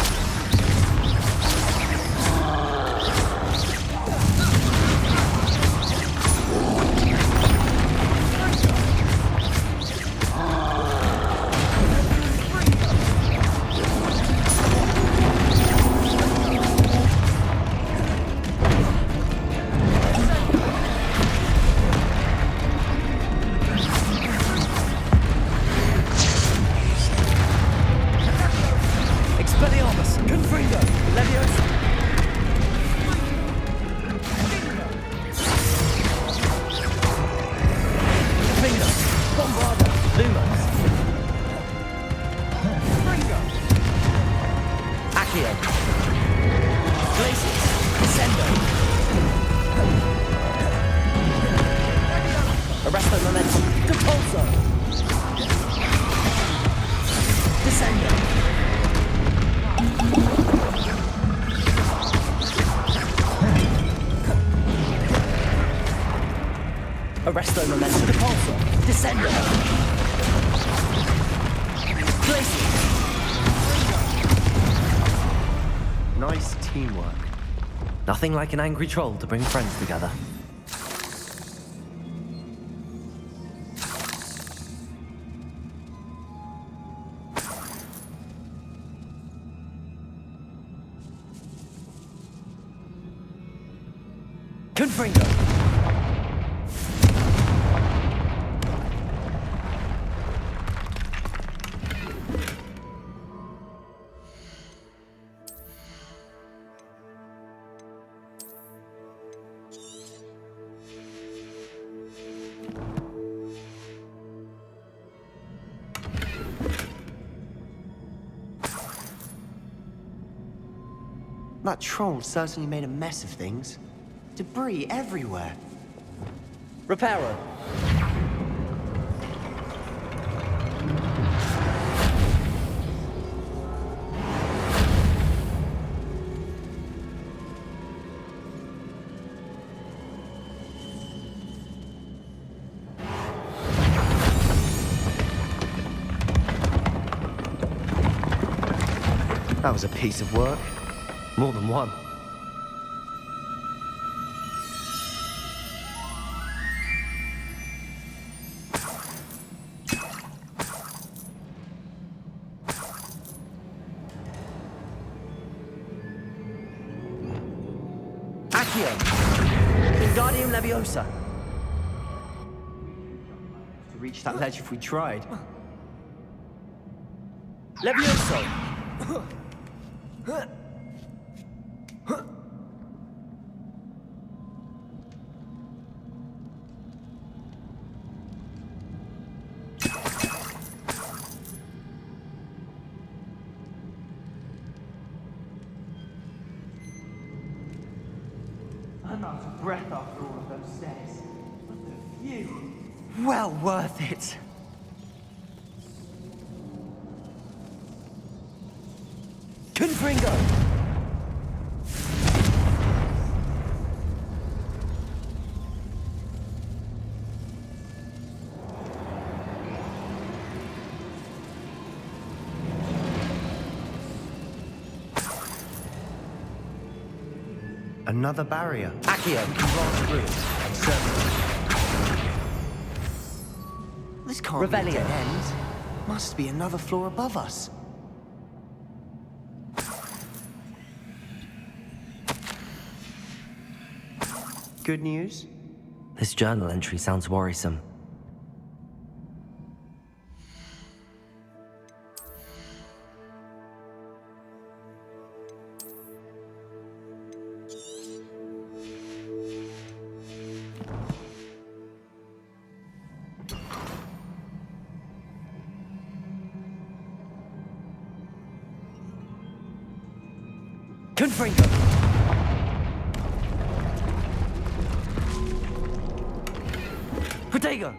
Expelliarmus! Confringo! Leviosa! Confringo! Bombarda! Lumos! Confringo! Accio! Glacius! Descendo! Arresto Momentum! Compulso! Descendo! Arresto Momentum Repulsor! Descendo! Glacius! Nice teamwork. Nothing like an angry troll to bring friends together. Confringo! That troll certainly made a mess of things. Debris everywhere. Reparo! That was a piece of work. More than one. Accio! Wingardium Leviosa! To reach that ledge if we tried. Levioso! I'm out of breath after all of those stairs. But the view... Well worth it! Confringo! Another barrier. Accio, blast through. Certainly. This can't be a Revelio. dead end. Must be another floor above us. Good news? This journal entry sounds worrisome. Confringo. Protego.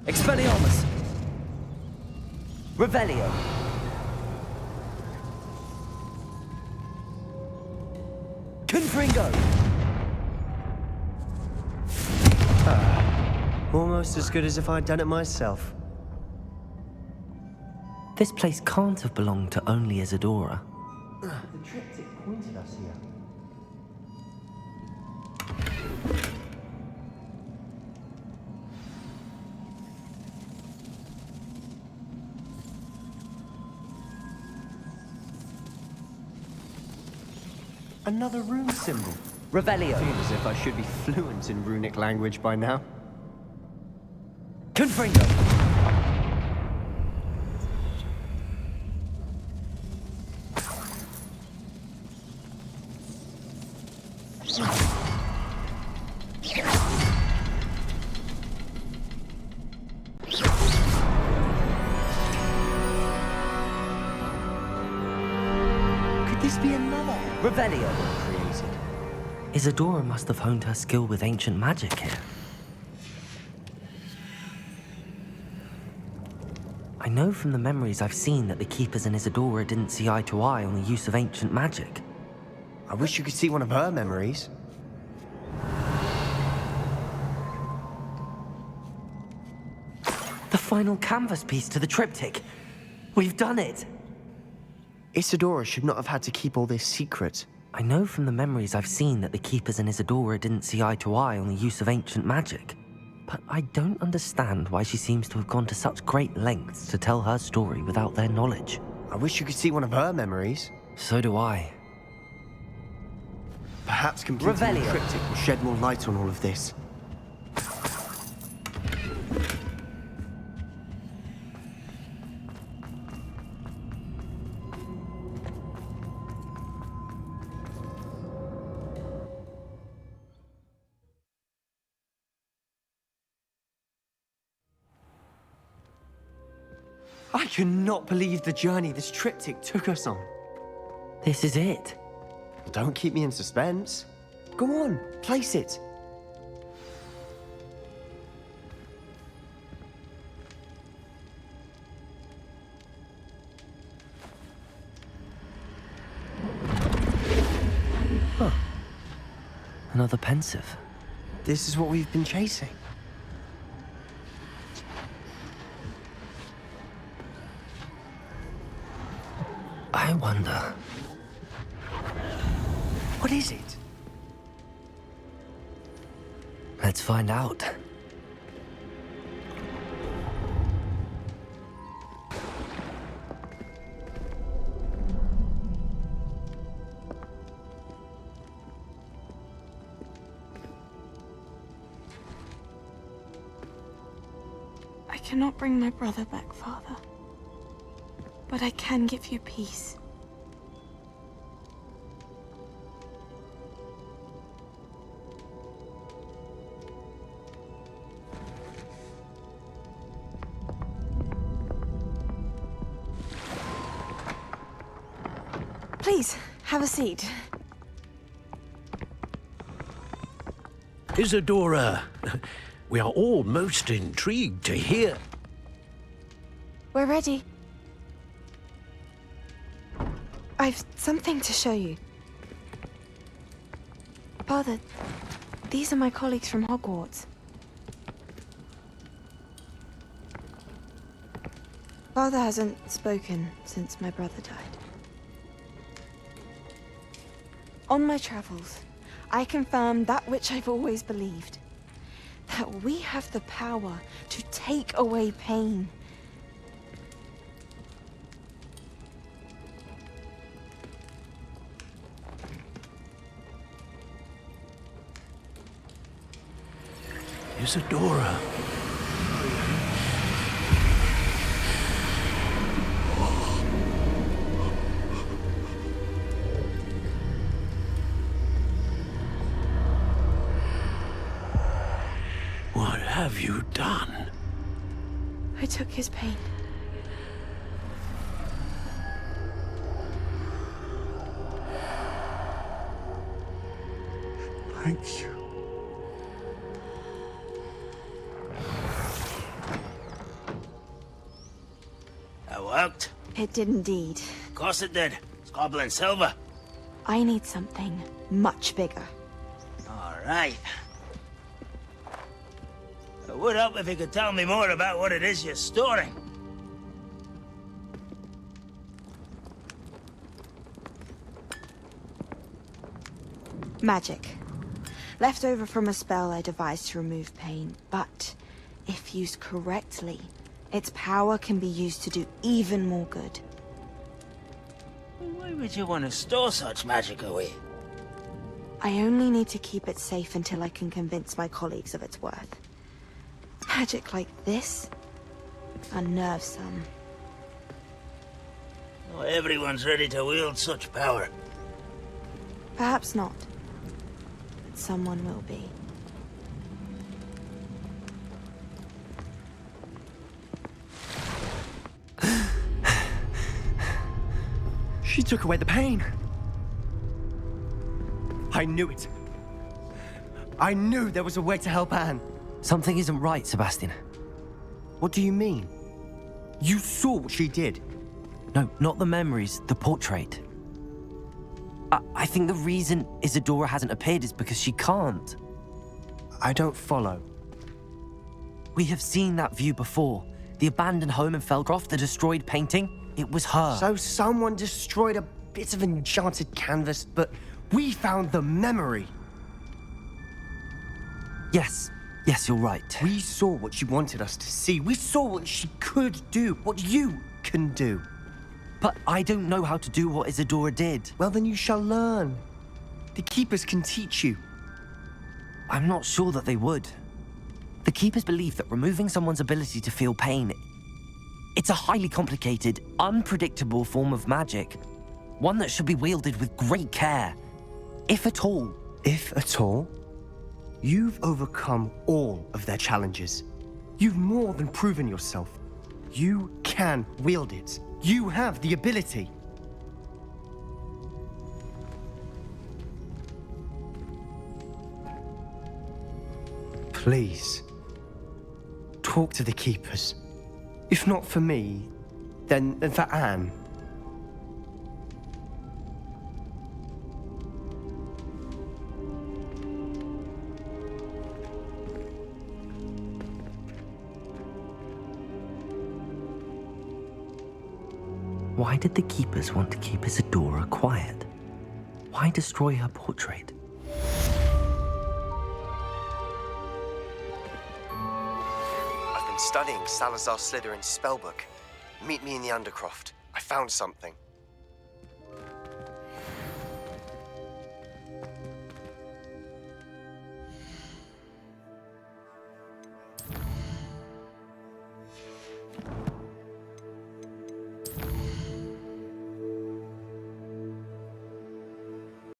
Expelliarmus! Revelio! Confringo! Almost as good as if I'd done it myself. This place can't have belonged to only Isadora. The triptych pointed us here. Another rune symbol. Revelio. Feels as if I should be fluent in runic language by now. Confringo. Could this be another Revelio. created? Isadora must have honed her skill with ancient magic here. I know from the memories I've seen that the Keepers and Isadora didn't see eye to eye on the use of ancient magic. I wish you could see one of her memories. The final canvas piece to the triptych. We've done it! Isadora should not have had to keep all this secret. I know from the memories I've seen that the Keepers and Isadora didn't see eye to eye on the use of ancient magic. But I don't understand why she seems to have gone to such great lengths to tell her story without their knowledge. I wish you could see one of her memories. So do I. Perhaps completing the Revelio. triptych will shed more light on all of this. I cannot believe the journey this triptych took us on. This is it. Don't keep me in suspense. Go on, place it. Huh. Another pensive. This is what we've been chasing. I wonder. What is it? Let's find out. I cannot bring my brother back, Father. But I can give you peace. Please, have a seat. Isadora, we are all most intrigued to hear. We're ready. I've something to show you. Father, these are my colleagues from Hogwarts. Father hasn't spoken since my brother died. On my travels, I confirmed that which I've always believed. That we have the power to take away pain. Isadora. What have you done? I took his pain. Thank you. That worked. It did indeed. Of course it did. It's goblin silver. I need something much bigger. All right. It would help if you could tell me more about what it is you're storing. Magic. Left over from a spell I devised to remove pain, but if used correctly, its power can be used to do even more good. Why would you want to store such magic away? I only need to keep it safe until I can convince my colleagues of its worth. Magic like this unnerves some. Not everyone's ready to wield such power. Perhaps not, but someone will be. She took away the pain. I knew it. I knew there was a way to help Anne. Something isn't right, Sebastian. What do you mean? You saw what she did. No, not the memories, the portrait. I think the reason Isadora hasn't appeared is because she can't. I don't follow. We have seen that view before. The abandoned home in Felcroft, the destroyed painting, it was her. So someone destroyed a bit of enchanted canvas, but we found the memory. Yes, you're right. We saw what she wanted us to see. We saw what she could do, what you can do. But I don't know how to do what Isadora did. Well, then you shall learn. The Keepers can teach you. I'm not sure that they would. The Keepers believe that removing someone's ability to feel pain, it's a highly complicated, unpredictable form of magic. One that should be wielded with great care. If at all. If at all? You've overcome all of their challenges. You've more than proven yourself. You can wield it. You have the ability. Please, talk to the Keepers. If not for me, then for Anne. Why did the Keepers want to keep Isadora quiet? Why destroy her portrait? I've been studying Salazar Slytherin's spellbook. Meet me in the Undercroft. I found something.